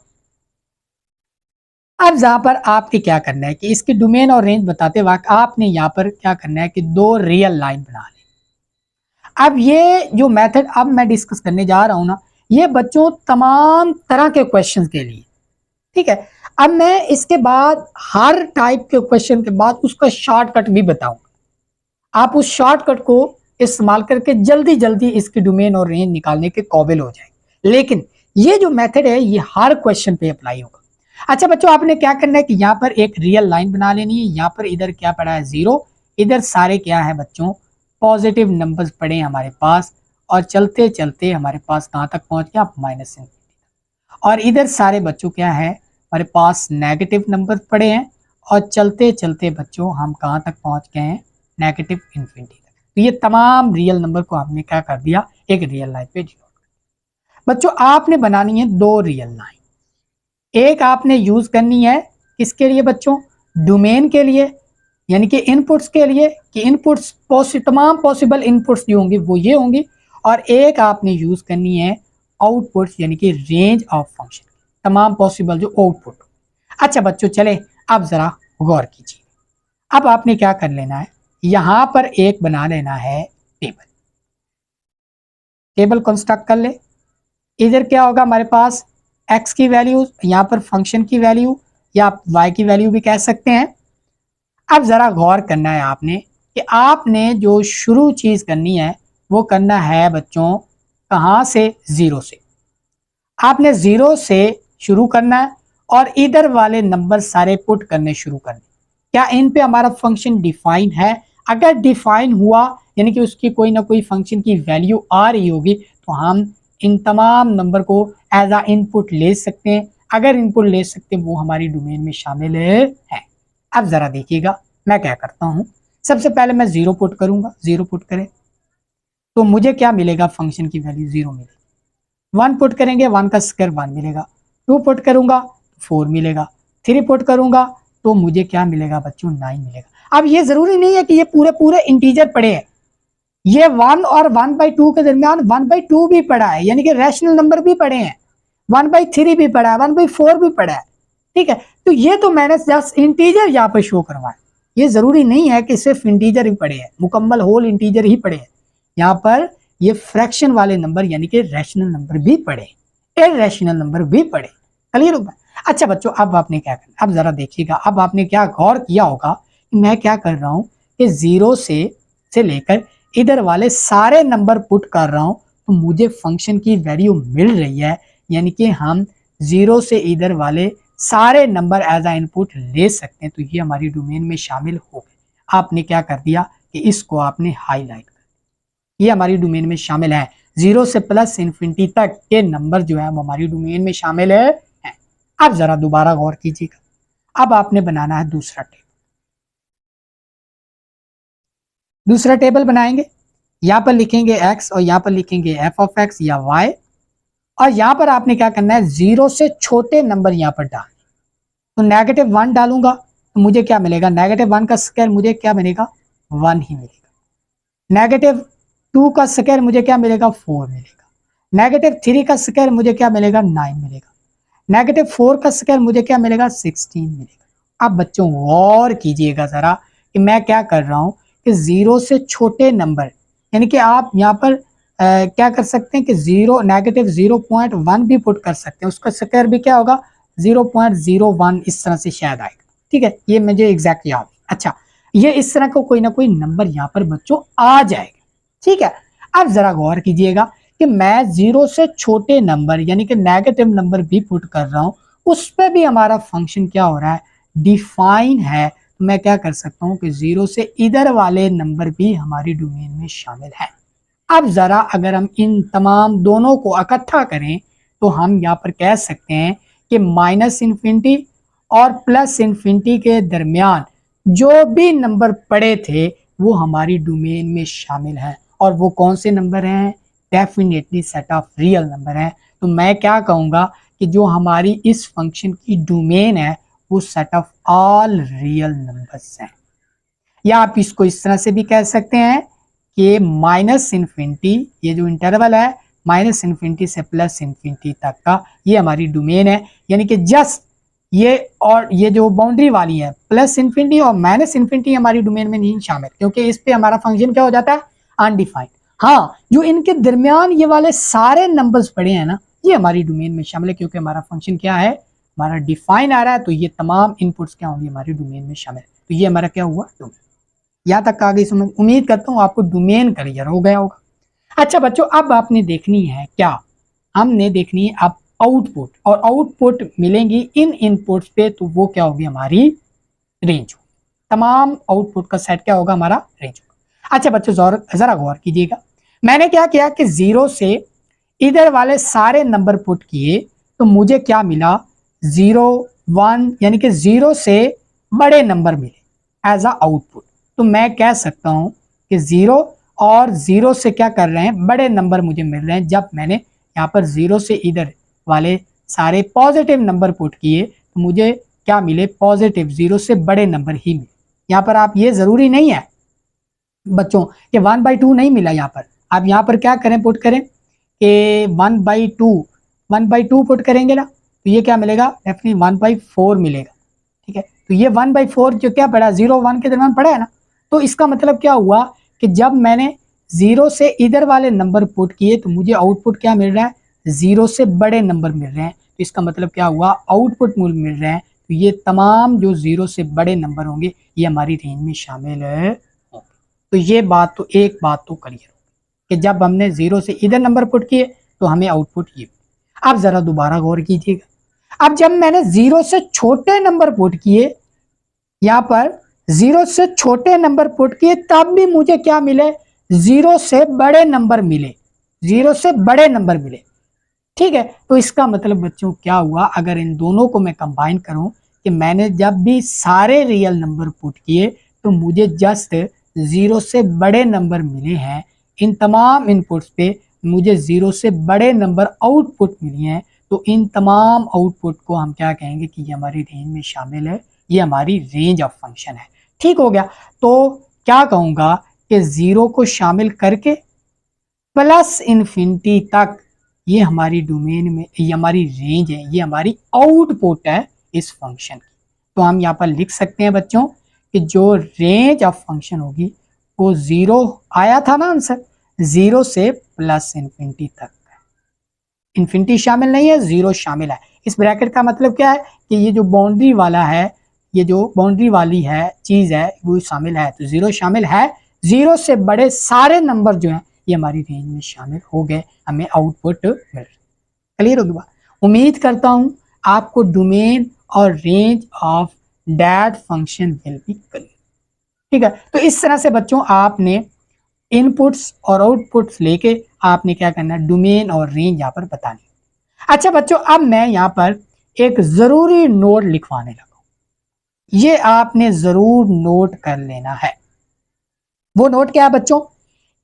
अब जहां पर आपने क्या करना है कि इसकी डोमेन और रेंज बताते वक्त आपने यहाँ पर क्या करना है कि 2 रियल लाइन बना लें। अब ये जो मेथड अब मैं डिस्कस करने जा रहा हूं ना, ये बच्चों तमाम तरह के क्वेश्चंस के लिए, ठीक है। अब मैं इसके बाद हर टाइप के क्वेश्चन के बाद उसका शॉर्टकट भी बताऊंगा। आप उस शॉर्टकट को इस्तेमाल करके जल्दी जल्दी इसकी डोमेन और रेंज निकालने के काबिल हो जाएंगे। लेकिन ये जो मेथड है ये हर क्वेश्चन पे अप्लाई होगा। अच्छा बच्चों, आपने क्या करना है कि यहाँ पर एक रियल लाइन बना लेनी है। यहाँ पर इधर क्या पड़ा है 0, इधर सारे क्या है बच्चों, पॉजिटिव नंबर्स पड़े हमारे पास, और चलते चलते हमारे पास कहाँ तक पहुंच गया, -∞। और इधर सारे बच्चों क्या है, हमारे पास नेगेटिव नंबर पड़े हैं, और चलते चलते बच्चों हम कहाँ तक पहुंच गए हैं, -∞ तक। तो ये तमाम रियल नंबर को हमने क्या कर दिया, एक रियल लाइन पे डिनोट। बच्चों आपने बनानी है 2 रियल लाइन। एक आपने यूज करनी है किसके लिए बच्चों, डोमेन के लिए, यानी कि इनपुट्स के लिए, कि इनपुट्स तमाम पॉसिबल इनपुट्स जो होंगी वो ये होंगी। और एक आपने यूज करनी है आउटपुट्स, यानी कि रेंज ऑफ फंक्शन, तमाम पॉसिबल जो आउटपुट। अच्छा बच्चों चले अब जरा गौर कीजिए। अब आपने क्या कर लेना है, यहां पर एक बना लेना है टेबल। टेबल कंस्ट्रक्ट कर ले। इधर क्या होगा हमारे पास, x की वैल्यू, यहाँ पर फंक्शन की वैल्यू या आप y की वैल्यू भी कह सकते हैं। अब जरा गौर करना है आपने कि आपने जो शुरू चीज करनी है वो करना है बच्चों कहाँ से, 0 से। आपने 0 से शुरू करना है और इधर वाले नंबर सारे पुट करने शुरू करने। क्या इन पे हमारा फंक्शन डिफाइन है? अगर डिफाइन हुआ यानी कि उसकी कोई ना कोई फंक्शन की वैल्यू आ रही होगी तो हम इन तमाम नंबर को एज अ इनपुट ले सकते हैं। अगर इनपुट ले सकते हैं वो हमारी डोमेन में शामिल है। अब जरा देखिएगा मैं क्या करता हूँ। सबसे पहले मैं जीरो पुट करूंगा, जीरो पुट करें तो मुझे क्या मिलेगा, फंक्शन की वैल्यू जीरो मिलेगी। वन पुट करेंगे, वन का स्क्वायर वन मिलेगा। टू पुट करूंगा फोर मिलेगा। थ्री पुट करूंगा तो मुझे क्या मिलेगा बच्चों, नाइन मिलेगा। अब ये जरूरी नहीं है कि ये पूरे पूरे इंटीजर पड़े हैं, ये वन और वन बाई टू के दरमियान वन बाई टू भी पड़ा है, यानी कि रैशनल नंबर भी पड़े हैं, वन बाई थ्री भी पड़ा है, वन बाई फोर भी पड़ा है। ठीक है, तो ये तो मैंने जस्ट इंटीजर यहाँ पर शो करवाया। ये जरूरी नहीं है कि सिर्फ इंटीजर ही पड़े हैं, मुकम्मल होल इंटीजर ही पड़े हैं। यहाँ पर ये फ्रैक्शन वाले नंबर यानी कि रैशनल नंबर भी पड़े, इररेशनल नंबर भी पड़े। क्लियर होगा? अच्छा बच्चों, अब आपने क्या करना, अब जरा देखिएगा, अब आपने क्या गौर किया होगा कि मैं क्या कर रहा हूं कि जीरो से लेकर इधर वाले सारे नंबर पुट कर रहा हूं तो मुझे फंक्शन की वैल्यू मिल रही है। यानी कि हम जीरो से इधर वाले सारे नंबर एज आ इनपुट ले सकते हैं, तो ये हमारी डोमेन में शामिल हो गए। आपने क्या कर दिया कि इसको आपने हाईलाइट कर दिया, ये हमारी डोमेन में शामिल है। जीरो से प्लस इन्फिनिटी तक के नंबर जो है वो हमारी डोमेन में शामिल है। अब जरा दोबारा गौर कीजिएगा, अब आपने बनाना है दूसरा टेबल। दूसरा टेबल बनाएंगे, यहां पर लिखेंगे x और यहां पर लिखेंगे f ऑफ x या y, और यहां पर आपने क्या करना है, जीरो से छोटे नंबर यहां पर डालने। तो नेगेटिव वन डालूंगा तो मुझे क्या मिलेगा, नेगेटिव वन का स्क्वायर मुझे क्या मिलेगा, वन ही मिलेगा। नेगेटिव टू का स्क्वायर मुझे क्या मिलेगा, फोर मिलेगा। नेगेटिव थ्री का स्क्वायर मुझे क्या मिलेगा, नाइन मिलेगा। नेगेटिव फोर का स्क्वायर मुझे क्या मिलेगा, 16 मिलेगा। अब बच्चों गौर कीजिएगा जरा कि मैं क्या कर रहा हूं कि जीरो से छोटे नंबर, यानी कि आप यहाँ पर क्या कर सकते हैं कि जीरो नेगेटिव 0.1 भी पुट कर सकते हैं, उसका स्क्वायर भी क्या होगा, 0.01 इस तरह से शायद आएगा। ठीक है, ये मुझे एग्जैक्ट याद है। अच्छा, ये इस तरह का कोई ना कोई नंबर यहाँ पर बच्चों आ जाएगा। ठीक है, अब जरा गौर कीजिएगा कि मैं जीरो से छोटे नंबर यानी कि नेगेटिव नंबर भी पुट कर रहा हूं, उस पर भी हमारा फंक्शन क्या हो रहा है, डिफाइन है। तो मैं क्या कर सकता हूं कि जीरो से इधर वाले नंबर भी हमारी डोमेन में शामिल है। अब जरा अगर हम इन तमाम दोनों को इकट्ठा करें तो हम यहाँ पर कह सकते हैं कि माइनस इन्फिनिटी और प्लस इन्फिनिटी के दरमियान जो भी नंबर पड़े थे वो हमारी डोमेन में शामिल हैं। और वो कौन से नंबर हैं, definitely set of real number है। तो मैं क्या कहूँगा कि जो हमारी इस फंक्शन की डोमेन है वो set of all real numbers हैं। या आप इसको इस तरह से भी कह सकते हैं कि माइनस इन्फिनिटी, ये जो इंटरवल है माइनस इन्फिनिटी से प्लस इन्फिनिटी तक का, ये हमारी डोमेन है। यानी कि जस्ट ये और ये जो बाउंड्री वाली है प्लस इन्फिनिटी और माइनस इन्फिनिटी हमारी डोमेन में नहीं शामिल, क्योंकि इस पे हमारा फंक्शन क्या हो जाता है, अनडिफाइंड। हाँ, जो इनके दरमियान ये वाले सारे नंबर्स पड़े हैं ना, ये हमारी डोमेन में शामिल है, क्योंकि हमारा फंक्शन क्या है, हमारा डिफाइन आ रहा है। तो ये तमाम इनपुट्स क्या होंगे, हमारी डोमेन में शामिल है। तो ये हमारा क्या हुआ, डोमेन। यहाँ तक आ गई समझ? उम्मीद करता हूँ आपको डोमेन क्लियर हो गया होगा। अच्छा बच्चों, अब आपने देखनी है क्या, हमने देखनी है अब आउटपुट, और आउटपुट मिलेंगी इन इनपुट्स पे, तो वो क्या होगी, हमारी रेंज। तमाम आउटपुट का सेट क्या होगा, हमारा रेंज होगा। अच्छा बच्चों, जरा गौर कीजिएगा, मैंने क्या किया कि जीरो से इधर वाले सारे नंबर पुट किए तो मुझे क्या मिला, 0 1, यानी कि जीरो से बड़े नंबर मिले एज अ आउटपुट। तो मैं कह सकता हूं कि जीरो और जीरो से क्या कर रहे हैं, बड़े नंबर मुझे मिल रहे हैं। जब मैंने यहाँ पर जीरो से इधर वाले सारे पॉजिटिव नंबर पुट किए तो मुझे क्या मिले, पॉजिटिव, जीरो से बड़े नंबर ही मिले। यहाँ पर आप, ये जरूरी नहीं है बच्चों कि 1/2 नहीं मिला। यहाँ पर आप यहाँ पर क्या करें, पुट करें कि 1/2 पुट करेंगे ना, तो ये क्या मिलेगा, डेफिनेटली 1/4 मिलेगा। ठीक है, तो ये 1/4 जो क्या पड़ा, 0 1 के दरमियान पड़ा है ना, तो इसका मतलब क्या हुआ कि जब मैंने जीरो से इधर वाले नंबर पुट किए तो मुझे आउटपुट क्या मिल रहा है, जीरो से बड़े नंबर मिल रहे हैं। तो इसका मतलब क्या हुआ, आउटपुट मिल रहे हैं। तो ये तमाम जो जीरो से बड़े नंबर होंगे ये हमारी रेंज में शामिल है। तो ये बात तो, एक बात तो क्लियर हो कि जब हमने जीरो से इधर नंबर पुट किए तो हमें आउटपुट ये। अब जरा दोबारा गौर कीजिएगा, अब जब मैंने जीरो से छोटे नंबर पुट किए यहाँ पर 0 से छोटे नंबर पुट किए तब भी मुझे क्या मिले, 0 से बड़े नंबर मिले, 0 से बड़े नंबर मिले। ठीक है, तो इसका मतलब बच्चों क्या हुआ, अगर इन दोनों को मैं कंबाइन करूं कि मैंने जब भी सारे रियल नंबर पुट किए तो मुझे जस्ट 0 से बड़े नंबर मिले हैं। इन तमाम इनपुट्स पे मुझे 0 से बड़े नंबर आउटपुट मिले हैं, तो इन तमाम आउटपुट को हम क्या कहेंगे कि ये हमारी रेंज में शामिल है, ये हमारी रेंज ऑफ फंक्शन है। ठीक हो गया, तो क्या कहूँगा कि 0 को शामिल करके प्लस इन्फिनिटी तक ये हमारी डोमेन में, ये हमारी रेंज है, ये हमारी आउटपुट है इस फंक्शन की। तो हम यहाँ पर लिख सकते हैं बच्चों कि जो रेंज ऑफ फंक्शन होगी वो 0 आया था ना आंसर, 0 से प्लस इन्फिनिटी तक। इन्फिनिटी शामिल नहीं है, 0 शामिल है। इस ब्रैकेट का मतलब क्या है कि ये जो बाउंड्री वाला है, ये जो बाउंड्री वाली है चीज है वो शामिल है, तो 0 शामिल है। 0 से बड़े सारे नंबर जो हैं ये हमारी रेंज में शामिल हो गए, हमें आउटपुट मिल रहा है। क्लियर होगी बात? उम्मीद करता हूं आपको डोमेन और range of that function will be clear. ठीक है, तो इस तरह से बच्चों आपने इनपुट्स और आउटपुट्स लेके आपने क्या करना है, डोमेन और रेंज यहाँ पर बतानी। अच्छा बच्चों, अब मैं यहाँ पर एक जरूरी नोट लिखवाने लगा, ये आपने जरूर नोट कर लेना है। वो नोट क्या है बच्चों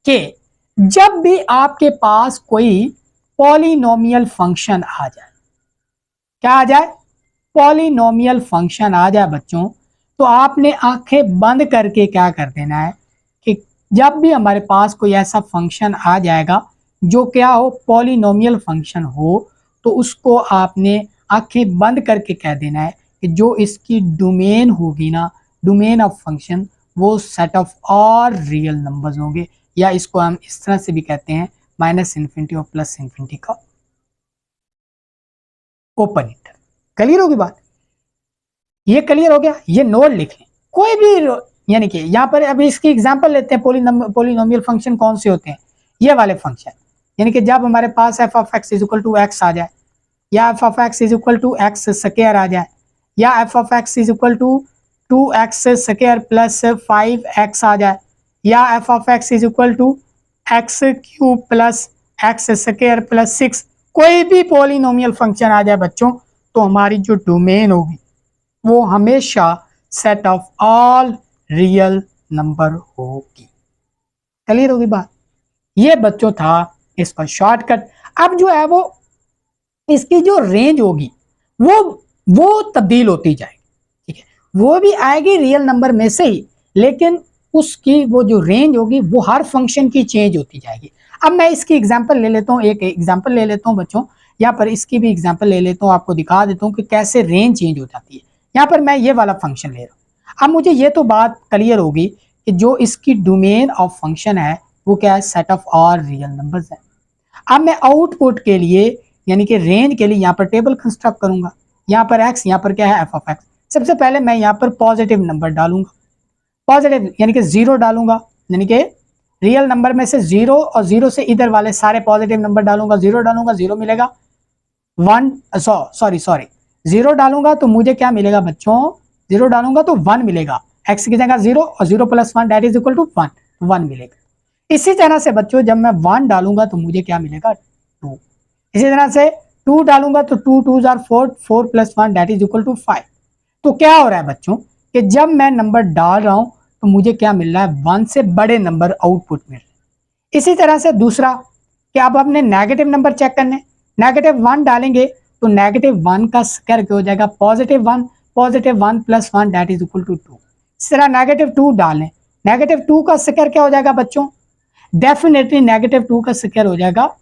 कि जब भी आपके पास कोई पॉलिनोमियल फंक्शन आ जाए, क्या आ जाए, पॉलिनोमियल फंक्शन आ जाए बच्चों, तो आपने आंखें बंद करके क्या कर देना है कि जब भी हमारे पास कोई ऐसा फंक्शन आ जाएगा जो क्या हो, पॉलिनोमियल फंक्शन हो, तो उसको आपने आंखें बंद करके कह देना है कि जो इसकी डोमेन होगी ना, डोमेन ऑफ फंक्शन, वो set of all real numbers होंगे, या इसको हम इस तरह से भी कहते हैं माइनस इन्फिनिटी और प्लस इन्फिनिटी का ओपन इंटर। क्लियर होगी बात? ये क्लियर हो गया, ये नोट लिख लें कोई भी, यानी कि यहाँ पर अभी इसकी एग्जांपल लेते हैं। पॉलिनोमियल फंक्शन कौन से होते हैं, ये वाले फंक्शन, यानी कि जब हमारे पास f of x is equal to x आ जाए, या f of x is equal to x square आ जाए, या f of x is equal to 2x square plus 5x आ जाए, या f of x is equal to x cube plus x square plus 6, कोई भी पॉलिनोमियल फंक्शन आ जाए बच्चों, तो हमारी जो डोमेन होगी वो हमेशा set of all real number होगी। क्लियर होगी बात? ये बच्चों था इसका शॉर्टकट। अब जो है वो इसकी जो रेंज होगी वो तब्दील होती जाएगी। ठीक है, वो भी आएगी रियल नंबर में से ही, लेकिन उसकी वो जो रेंज होगी वो हर फंक्शन की चेंज होती जाएगी। अब मैं इसकी एग्जांपल ले लेता हूँ, एक एग्जांपल ले लेता हूँ बच्चों, यहाँ पर इसकी भी एग्जांपल ले लेता हूँ, आपको दिखा देता हूँ कि कैसे रेंज चेंज हो जाती है। यहाँ पर मैं ये वाला फंक्शन ले रहा हूँ। अब मुझे ये तो बात क्लियर होगी कि जो इसकी डोमेन ऑफ फंक्शन है वो क्या है, set of all real numbers है। अब मैं आउटपुट के लिए यानी कि रेंज के लिए यहाँ पर टेबल कंस्ट्रक्ट करूंगा। यहाँ पर एक्स, यहाँ पर क्या है एफ ऑफ एक्स। सबसे पहले मैं यहाँ पर पॉजिटिव नंबर डालूंगा, पॉजिटिव यानी कि 0 डालूंगा, यानी कि रियल नंबर में से 0 और 0 से इधर वाले सारे पॉजिटिव नंबर डालूंगा। 0 डालूंगा 0 मिलेगा, 1 सॉरी 0 डालूंगा तो मुझे क्या मिलेगा बच्चों, 0 डालूंगा तो 1 मिलेगा, एक्स की जगह 0 और 0 plus 1 that is equal to 1 मिलेगा। इसी तरह से बच्चों जब मैं 1 डालूंगा तो मुझे क्या मिलेगा, 2। इसी तरह से 2 डालूंगा तो 2 2 are 4, 4 plus 1 that is equal to 5। तो क्या हो रहा है बच्चों कि जब मैं नंबर डाल रहा हूं तो मुझे क्या मिल रहा है, 1 से बड़े नंबर आउटपुट मिल रहे हैं। इसी तरह से दूसरा कि अब आपने नेगेटिव नंबर चेक करने, नेगेटिव 1 डालेंगे तो नेगेटिव 1 का स्क्वायर क्या हो जाएगा, positive 1 plus 1 that is equal to 2। इस तरह नेगेटिव 2 डालें, नेगेटिव 2 का स्क्वायर क्या हो जाएगा बच्चों, डेफिनेटली नेगेटिव 2 का स्क्वायर हो जाएगा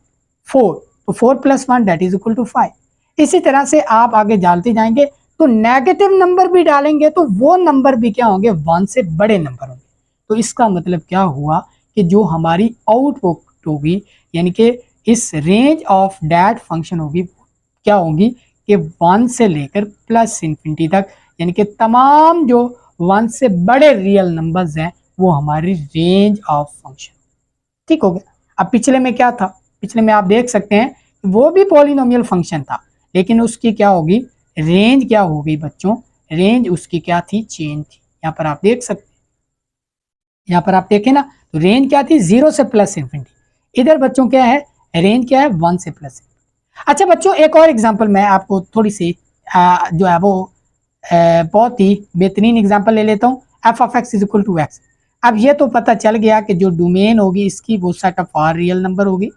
4, तो 4 plus 1 that is equal to 5। इसी तरह से आप आगे डालते जाएंगे तो नेगेटिव नंबर भी डालेंगे तो वो नंबर भी क्या होंगे, 1 से बड़े नंबर होंगे। तो इसका मतलब क्या हुआ कि जो हमारी आउटपुट होगी यानी कि इस रेंज ऑफ दैट फंक्शन होगी क्या होगी कि 1 से लेकर प्लस इन्फिनिटी तक, यानी कि तमाम जो 1 से बड़े रियल नंबर्स हैं वो हमारी रेंज ऑफ फंक्शन। ठीक हो गया। अब पिछले में क्या था, पिछले में आप देख सकते हैं वो भी पॉलिनोमियल फंक्शन था, लेकिन उसकी क्या होगी, रेंज क्या होगी बच्चों, रेंज उसकी क्या थी, चेंज थी। यहाँ पर आप देख सकते हैं, यहाँ पर आप देखें ना, तो रेंज क्या थी 0 से प्लस इन्फिनिटी, इधर बच्चों क्या है रेंज क्या है 1 से प्लस। अच्छा बच्चों एक और एग्जांपल मैं आपको थोड़ी सी जो है वो बहुत ही बेहतरीन एग्जांपल ले लेता हूँ, F of x is equal to X. अब ये तो पता चल गया कि जो डोमेन होगी इसकी वो set of R real number होगी।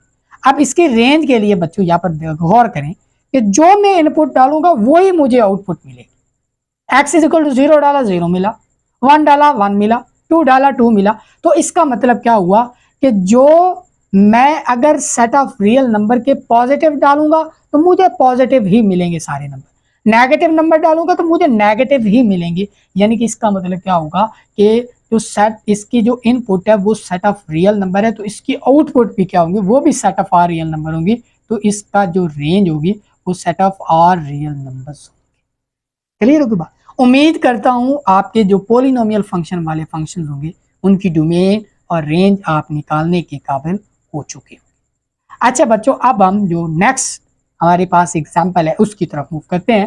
अब इसकी रेंज के लिए बच्चों यहाँ पर गौर करें कि जो मैं इनपुट डालूंगा वही मुझे आउटपुट मिलेगी। एक्स इज इक्वल टू 0 डाला 0 मिला, 1 डाला 1 मिला, 2 डाला 2 मिला। तो इसका मतलब क्या हुआ कि जो मैं अगर सेट ऑफ रियल नंबर के पॉजिटिव डालूंगा तो मुझे पॉजिटिव ही मिलेंगे सारे नंबर, नेगेटिव नंबर डालूंगा तो मुझे नेगेटिव ही मिलेंगे। यानी कि इसका मतलब क्या होगा कि जो सेट इसकी जो इनपुट है वो सेट ऑफ रियल नंबर है, तो इसकी आउटपुट भी क्या होंगे, वो भी set of R real number होंगी। तो इसका जो रेंज होगी वो set of R real numbers होंगे। क्लियर होगी बात? उम्मीद करता हूं आपके जो पोलिनोमियल फंक्शन वाले फंक्शन होंगे उनकी डोमेन और रेंज आप निकालने के काबिल हो चुके हो। अच्छा बच्चों अब हम जो नेक्स्ट हमारे पास एग्जांपल है उसकी तरफ मूव करते हैं।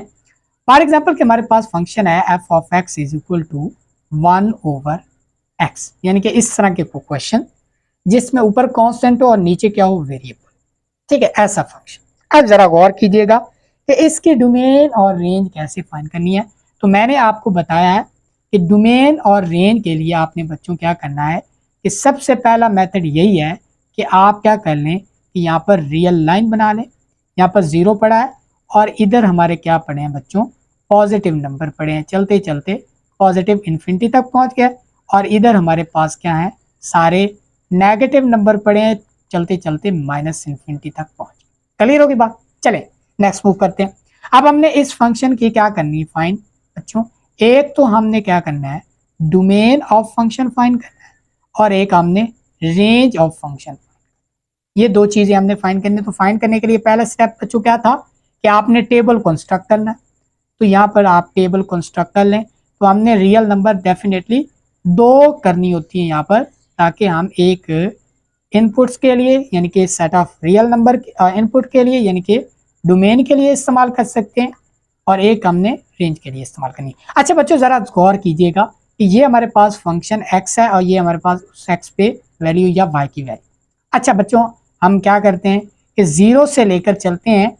फॉर एग्जांपल कि हमारे पास फंक्शन है F of x is equal to 1 over X, यानी कि इस तरह के क्वेश्चन जिसमें ऊपर कांस्टेंट हो और नीचे क्या हो वेरिएबल, ठीक है, ऐसा फंक्शन। अब जरा गौर कीजिएगा कि इसकी डोमेन और रेंज कैसे फाइंड करनी है। तो मैंने आपको बताया है कि डोमेन और रेंज के लिए आपने बच्चों क्या करना है कि सबसे पहला मेथड यही है कि आप क्या कर लें कि यहाँ पर रियल लाइन बना लें, यहाँ पर 0 पड़ा है और इधर हमारे क्या पड़े हैं बच्चों पॉजिटिव नंबर पड़े हैं, चलते चलते पॉजिटिव इन्फिनिटी तक पहुँच गए, और इधर हमारे पास क्या है सारे नेगेटिव नंबर पड़े हैं, चलते चलते माइनस इन्फिनिटी तक पहुँच गए। क्लियर होगी बात? चले नेक्स्ट मूव करते हैं। अब हमने इस फंक्शन की क्या करनी है फाइंड बच्चों, एक तो हमने क्या करना है डोमेन ऑफ फंक्शन फाइंड करना है और एक हमने रेंज ऑफ फंक्शन, ये दो चीजें हमने फाइंड करनी है। तो फाइंड करने के लिए पहला स्टेप बच्चों क्या था कि आपने टेबल कंस्ट्रक्ट करना है। तो यहाँ पर आप टेबल कंस्ट्रक्ट कर लें। तो हमने रियल नंबर डेफिनेटली 2 करनी होती है यहाँ पर, ताकि हम एक इनपुट्स के लिए यानी कि set of real number input के लिए यानी कि डोमेन के लिए इस्तेमाल कर सकते हैं, और एक हमने रेंज के लिए इस्तेमाल करनी है। अच्छा बच्चों जरा गौर कीजिएगा कि ये हमारे पास फंक्शन x है और ये हमारे पास उस x पे वैल्यू या y की वैल्यू। अच्छा बच्चों हम क्या करते हैं कि 0 से लेकर चलते हैं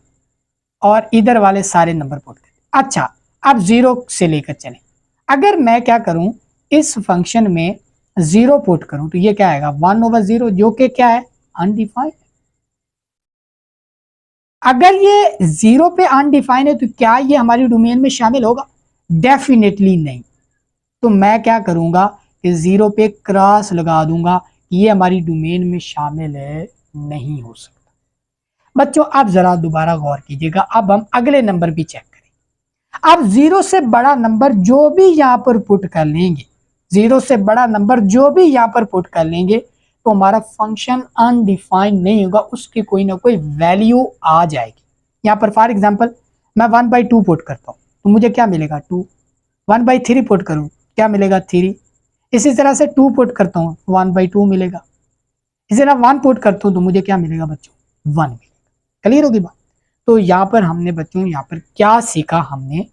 और इधर वाले सारे नंबर पुट करते हैं। अच्छा अब 0 से लेकर चलें, अगर मैं क्या करूं इस फंक्शन में 0 पुट करूं तो ये क्या आएगा 1 ओवर 0, जो कि क्या है अनडिफाइंड। अगर ये 0 पे अनडिफाइंड है तो क्या ये हमारी डोमेन में शामिल होगा? डेफिनेटली नहीं। तो मैं क्या करूंगा कि 0 पे क्रॉस लगा दूंगा, ये हमारी डोमेन में शामिल है, नहीं हो सकता। बच्चों अब जरा दोबारा गौर कीजिएगा, अब हम अगले नंबर भी चेक करें। अब 0 से बड़ा नंबर जो भी यहां पर पुट कर लेंगे, 0 से बड़ा नंबर जो भी यहां पर पुट कर लेंगे तो हमारा फंक्शन अनडिफाइंड नहीं होगा, उसकी कोई ना कोई वैल्यू आ जाएगी। यहाँ पर फॉर एग्जांपल मैं 1/2 पुट करता हूँ तो मुझे क्या मिलेगा 2, 1/3 पुट करूँ क्या मिलेगा 3, इसी तरह से 2 पुट करता हूँ 1/2 मिलेगा, इसी तरह 1 पुट करता हूँ तो मुझे क्या मिलेगा बच्चों 1 मिलेगा। क्लियर होगी बात? तो यहाँ पर हमने बच्चों यहाँ पर क्या सीखा हमने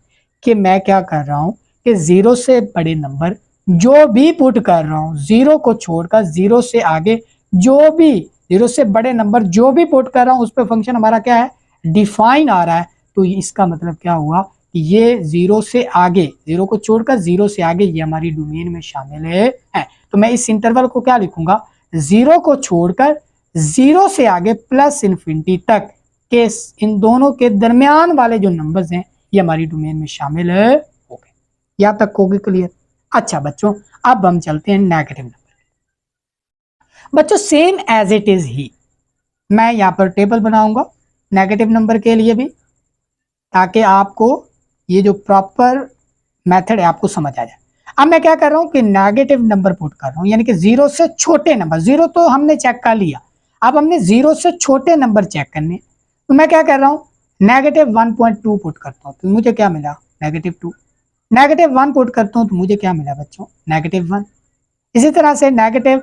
कि मैं क्या कर रहा हूँ कि 0 से बड़े नंबर जो भी पुट कर रहा हूँ, 0 को छोड़कर 0 से आगे जो भी 0 से बड़े नंबर जो भी पुट कर रहा हूँ उस पर फंक्शन हमारा क्या है डिफाइन आ रहा है। तो इसका मतलब क्या हुआ कि ये 0 से आगे, 0 को छोड़कर 0 से आगे ये हमारी डोमेन में शामिल है। तो मैं इस इंटरवल को क्या लिखूंगा 0 को छोड़कर 0 से आगे प्लस इन्फिनिटी तक के इन दोनों के दरमियान वाले जो नंबर्स हैं ये हमारी डोमेन में शामिल है। हो गए, यहाँ तक होगी क्लियर? अच्छा बच्चों अब हम चलते हैं नेगेटिव नंबर। बच्चों सेम एज इट इज ही मैं यहाँ पर टेबल बनाऊंगा नेगेटिव नंबर के लिए भी, ताकि आपको ये जो प्रॉपर मेथड है आपको समझ आ जाए। अब मैं क्या कर रहा हूँ कि नेगेटिव नंबर पुट कर रहा हूँ, यानी कि 0 से छोटे नंबर, 0 तो हमने चेक कर लिया, अब हमने 0 से छोटे नंबर चेक करने। तो मैं क्या कर रहा हूँ -1.2 पुट करता हूँ तो मुझे क्या मिला -2, -1 पुट करता हूँ तो मुझे क्या मिला बच्चों -1। इसी तरह से नेगेटिव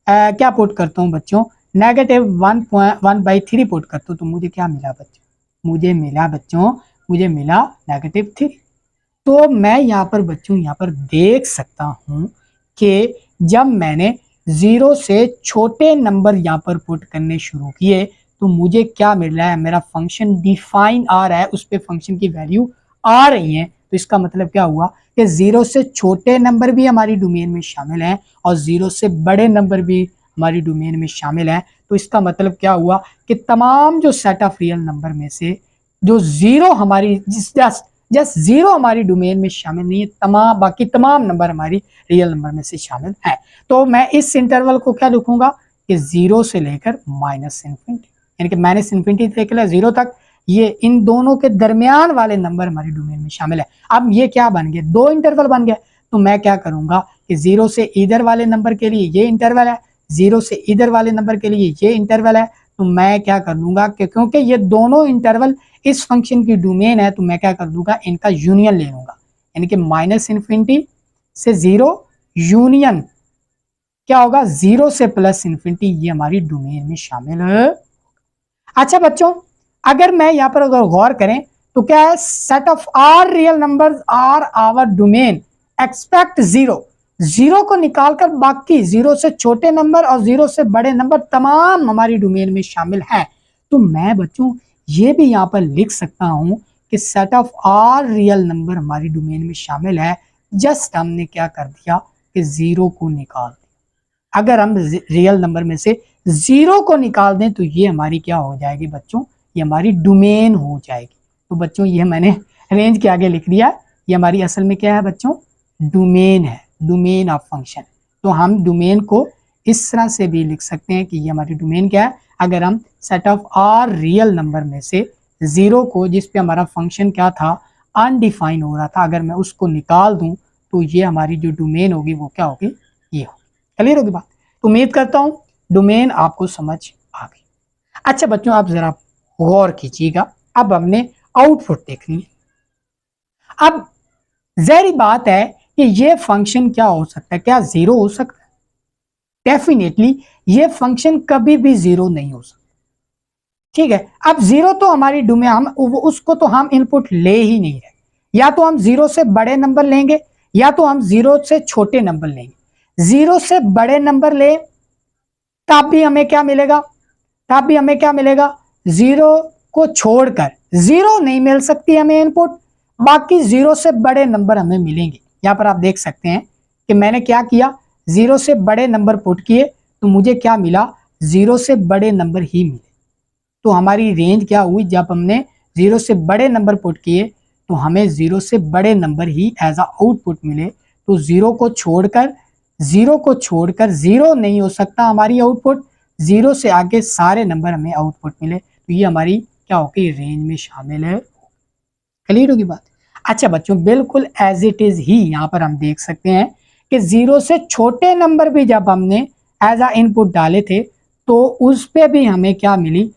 क्या पुट करता हूँ बच्चों -1/3 पुट करता हूँ तो मुझे क्या मिला बच्चों, मुझे मिला -3। तो मैं यहाँ पर बच्चों यहाँ पर देख सकता हूँ कि जब मैंने 0 से छोटे नंबर यहाँ पर पुट करने शुरू किए तो मुझे क्या मिल रहा है, मेरा फंक्शन डिफाइन आ रहा है, उस पर फंक्शन की वैल्यू आ रही है। तो इसका मतलब क्या हुआ कि 0 से छोटे नंबर भी हमारी डोमेन में शामिल हैं और 0 से बड़े नंबर भी हमारी डोमेन में शामिल हैं। तो इसका मतलब क्या हुआ कि तमाम जो सेट ऑफ रियल नंबर में से जो 0 हमारी जस्ट 0 हमारी डोमेन में शामिल नहीं है, तमाम बाकी तमाम नंबर हमारी रियल नंबर में से शामिल है। तो मैं इस इंटरवल को क्या लिखूंगा कि 0 से लेकर माइनस इन्फिनिटी, यानी कि माइनस इन्फिनिटी से लेकर 0 तक, ये इन दोनों के दरमियान वाले नंबर हमारी डोमेन में शामिल है। अब ये क्या बन गए, दो इंटरवल बन गए। तो मैं क्या करूंगा कि 0 से इधर वाले नंबर के लिए ये इंटरवल है, 0 से इधर वाले नंबर के लिए ये इंटरवल है। तो मैं क्या कर लूंगा कि क्योंकि ये दोनों इंटरवल इस फंक्शन की डोमेन है, तो मैं क्या कर दूंगा, इनका यूनियन ले लूंगा, यानी कि माइनस इन्फिनिटी से 0 यूनियन क्या होगा, 0 से प्लस इन्फिनिटी, ये हमारी डोमेन में शामिल है। अच्छा बच्चों, अगर मैं यहाँ पर अगर गौर करें तो क्या है, set of R real numbers are our domain expect 0, 0 को निकालकर बाकी 0 से छोटे नंबर और 0 से बड़े नंबर तमाम हमारी डोमेन में शामिल हैं। तो मैं बच्चों ये भी यहाँ पर लिख सकता हूँ कि set of R real number हमारी डोमेन में शामिल है। जस्ट हमने क्या कर दिया कि 0 को निकाल दिया। अगर हम रियल नंबर में से 0 को निकाल दें तो ये हमारी क्या हो जाएगी बच्चों, ये हमारी डोमेन हो जाएगी। तो बच्चों ये मैंने रेंज के आगे लिख दिया, ये हमारी असल में क्या है बच्चों, डोमेन है, डोमेन ऑफ फंक्शन। तो हम डोमेन को इस तरह से भी लिख सकते हैं कि ये हमारी डोमेन क्या है। अगर हम set of R real number में से 0 को, जिस पे हमारा फंक्शन क्या था, अनडिफाइन हो रहा था, अगर मैं उसको निकाल दूं तो ये हमारी जो डोमेन होगी वो क्या होगी, ये होगी। क्लियर होगी बात। तो उम्मीद करता हूं डोमेन आपको समझ आ गई। अच्छा बच्चों, आप जरा गौर कीजिएगा, अब हमने आउटपुट देखनी है। अब जहरी बात है कि ये फंक्शन क्या हो सकता है, क्या 0 हो सकता है? डेफिनेटली ये फंक्शन कभी भी 0 नहीं हो सकता। ठीक है, अब 0 तो हमारी डोमेन, हम उसको तो हम इनपुट ले ही नहीं रहे, या तो हम 0 से बड़े नंबर लेंगे या तो हम 0 से छोटे नंबर लेंगे। 0 से बड़े नंबर ले तब भी हमें क्या मिलेगा, तब भी हमें क्या मिलेगा, 0 को छोड़कर 0 नहीं मिल सकती हमें इनपुट, बाकी 0 से बड़े नंबर हमें मिलेंगे। यहां पर आप देख सकते हैं कि मैंने क्या किया, 0 से बड़े नंबर पुट किए तो मुझे क्या मिला, 0 से बड़े नंबर ही मिले। तो हमारी रेंज क्या हुई, जब हमने 0 से बड़े नंबर पुट किए तो हमें 0 से बड़े नंबर ही एज अ आउटपुट मिले। तो 0 को छोड़कर 0 नहीं हो सकता हमारी आउटपुट, 0 से आगे सारे नंबर हमें आउटपुट मिले। तो ये हमारी क्या होगी, रेंज में शामिल है। क्लियर होगी बात। अच्छा बच्चों, बिल्कुल एज इट इज ही यहाँ पर हम देख सकते हैं कि 0 से छोटे नंबर भी जब हमने एज अ इनपुट डाले थे तो उस पे भी हमें क्या मिली,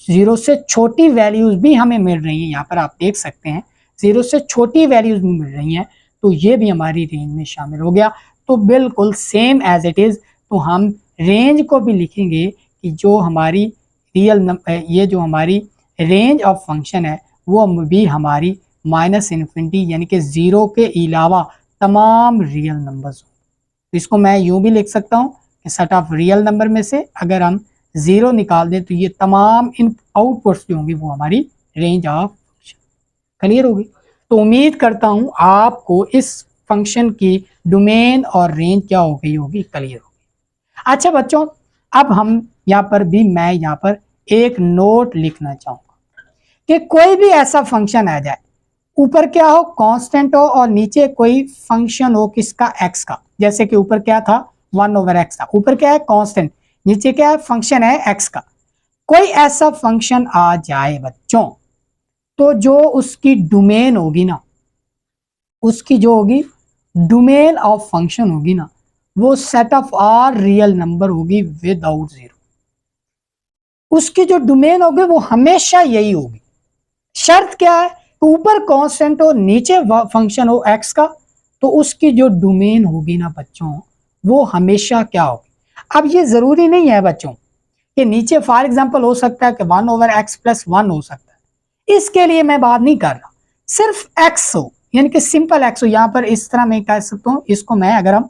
0 से छोटी वैल्यूज भी हमें मिल रही हैं। यहाँ पर आप देख सकते हैं 0 से छोटी वैल्यूज भी मिल रही हैं, तो ये भी हमारी रेंज में शामिल हो गया। तो बिल्कुल सेम एज इट इज। तो हम रेंज को भी लिखेंगे कि जो हमारी ये जो हमारी रेंज ऑफ फंक्शन है वो भी हमारी माइनस इन्फिनिटी यानी कि 0 के अलावा तमाम रियल नंबर्स। तो इसको मैं यूं भी लिख सकता हूं कि सेट ऑफ रियल नंबर में से अगर हम 0 निकाल दें तो ये तमाम इन आउटपुट्स जो होंगी वो हमारी रेंज ऑफ फंक्शन। क्लियर होगी। तो उम्मीद करता हूं आपको इस फंक्शन की डोमेन और रेंज क्या हो गई होगी, क्लियर होगी। अच्छा बच्चों, अब हम यहाँ पर भी, मैं यहाँ पर एक नोट लिखना चाहूंगा कि कोई भी ऐसा फंक्शन आ जाए, ऊपर क्या हो, कांस्टेंट हो और नीचे कोई फंक्शन हो किसका, एक्स का। जैसे कि ऊपर क्या था, 1/x था, ऊपर क्या है कांस्टेंट, नीचे क्या है, फंक्शन है एक्स का। कोई ऐसा फंक्शन आ जाए बच्चों, तो जो उसकी डोमेन होगी ना, उसकी जो होगी डोमेन ऑफ फंक्शन होगी ना, वो set of R real number होगी विदाउट 0। उसकी जो डोमेन होगी वो हमेशा यही होगी। शर्त क्या है, ऊपर कांस्टेंट हो नीचे फंक्शन हो एक्स का, तो उसकी जो डोमेन होगी ना बच्चों वो हमेशा क्या होगी। अब ये जरूरी नहीं है बच्चों कि नीचे फॉर एग्जांपल हो सकता है कि 1/x + 1 हो सकता है, इसके लिए मैं बात नहीं कर रहा, सिर्फ x हो यानी कि सिंपल एक्स हो, यहाँ पर इस तरह मैं कह सकता हूँ इसको मैं, अगर हम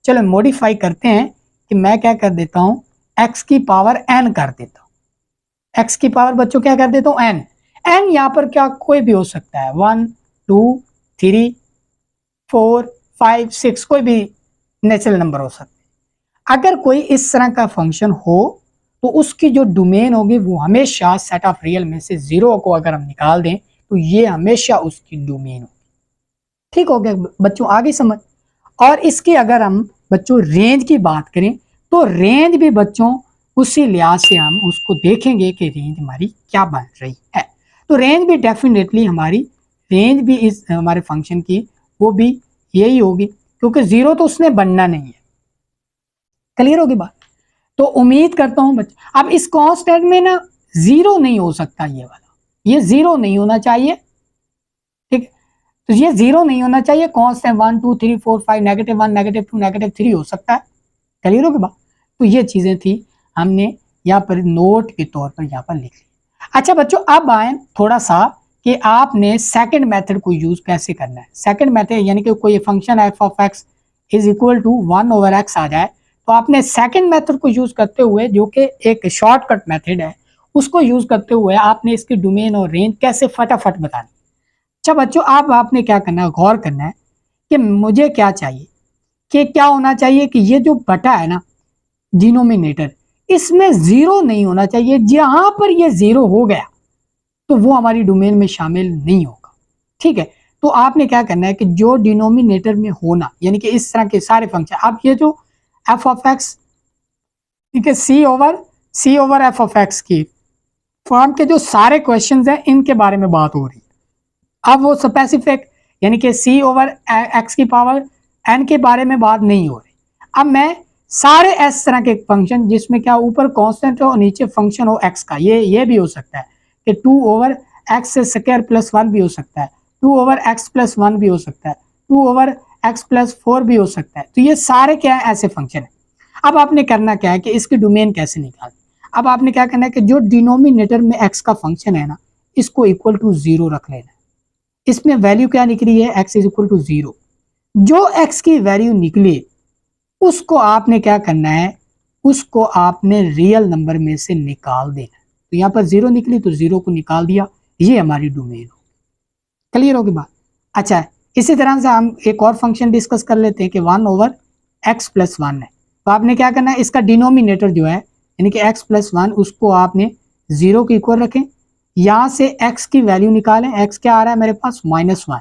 चलो मॉडिफाई करते हैं कि मैं क्या कर देता हूँ एक्स की पावर एन कर देता हूँ। एक्स की पावर बच्चों क्या कर देता हूँ एन। एन यहाँ पर क्या कोई भी हो सकता है, 1 2 3 4 5 6 कोई भी नेचुरल नंबर हो सकता है। अगर कोई इस तरह का फंक्शन हो तो उसकी जो डोमेन होगी वो हमेशा सेट ऑफ रियल में से 0 को अगर हम निकाल दें तो ये हमेशा उसकी डोमेन होगी। ठीक हो गया बच्चों, आगे समझ। और इसकी अगर हम बच्चों रेंज की बात करें तो रेंज भी बच्चों उसी लिहाज से हम उसको देखेंगे कि रेंज हमारी क्या बन रही है। तो रेंज भी डेफिनेटली हमारी, रेंज भी इस हमारे फंक्शन की वो भी यही होगी, क्योंकि 0 तो उसने बनना नहीं है। क्लियर होगी बात। तो उम्मीद करता हूं बच्चे, अब इस कांस्टेंट में ना 0 नहीं हो सकता, ये वाला, ये 0 नहीं होना चाहिए। ठीक, तो ये 0 नहीं होना चाहिए। कांस्टेंट 1 2 3 4 5 -1 -2 -3 हो सकता है। क्लियर होगी बात। तो ये चीजें थी, हमने यहाँ पर नोट के तौर पर यहाँ पर लिख ली। अच्छा बच्चों, अब आए थोड़ा सा कि आपने सेकंड मेथड को यूज कैसे करना है। सेकंड मेथड यानी कि कोई function F of x is equal to 1/x आ जाए तो आपने सेकंड मेथड को यूज करते हुए, जो कि एक शॉर्टकट मेथड है, उसको यूज करते हुए आपने इसकी डोमेन और रेंज कैसे फटाफट बतानी। अच्छा बच्चों, आप आपने क्या करना है, गौर करना है कि मुझे क्या चाहिए, कि क्या होना चाहिए कि ये जो बटा है ना डिनोमिनेटर, इसमें 0 नहीं होना चाहिए। जहां पर ये 0 हो गया तो वो हमारी डोमेन में शामिल नहीं होगा। ठीक है, तो आपने क्या करना है कि जो डिनोमिनेटर में होना, यानी कि इस तरह के सारे फंक्शन, आप ये जो एफ ऑफ एक्स, ठीक है, सी ओवर एफ ऑफ एक्स की फॉर्म के जो सारे क्वेश्चंस हैं इनके बारे में बात हो रही है। अब वो स्पेसिफिक यानी कि सी ओवर एक्स की पावर एन के बारे में बात नहीं हो रही। अब मैं सारे इस तरह के फंक्शन जिसमें क्या ऊपर कांस्टेंट हो और नीचे फंक्शन हो एक्स का, ये भी हो सकता है कि 2/x² + 1 भी हो सकता है, 2/x + 1 भी हो सकता है, 2/x + 4 भी हो सकता है। तो ये सारे क्या है, ऐसे फंक्शन है। अब आपने करना क्या है कि इसकी डोमेन कैसे निकाल। अब आपने क्या करना है कि जो डिनोमिनेटर में x का फंक्शन है ना, इसको इक्वल टू 0 रख लेना है। इसमें वैल्यू क्या निकली है, x इज इक्वल टू 0। जो x की वैल्यू निकली उसको आपने क्या करना है, उसको आपने रियल नंबर में से निकाल देना। तो यहाँ पर 0 निकली तो 0 को निकाल दिया, ये हमारी डोमेन हो। क्लियर होगी बात। अच्छा, इसी तरह से हम एक और फंक्शन डिस्कस कर लेते हैं कि 1/x + 1 है। तो आपने क्या करना है, इसका डिनोमिनेटर जो है यानी कि x + 1 उसको आपने 0 के इक्वल रखें। यहाँ से x की वैल्यू निकालें, x क्या आ रहा है मेरे पास -1।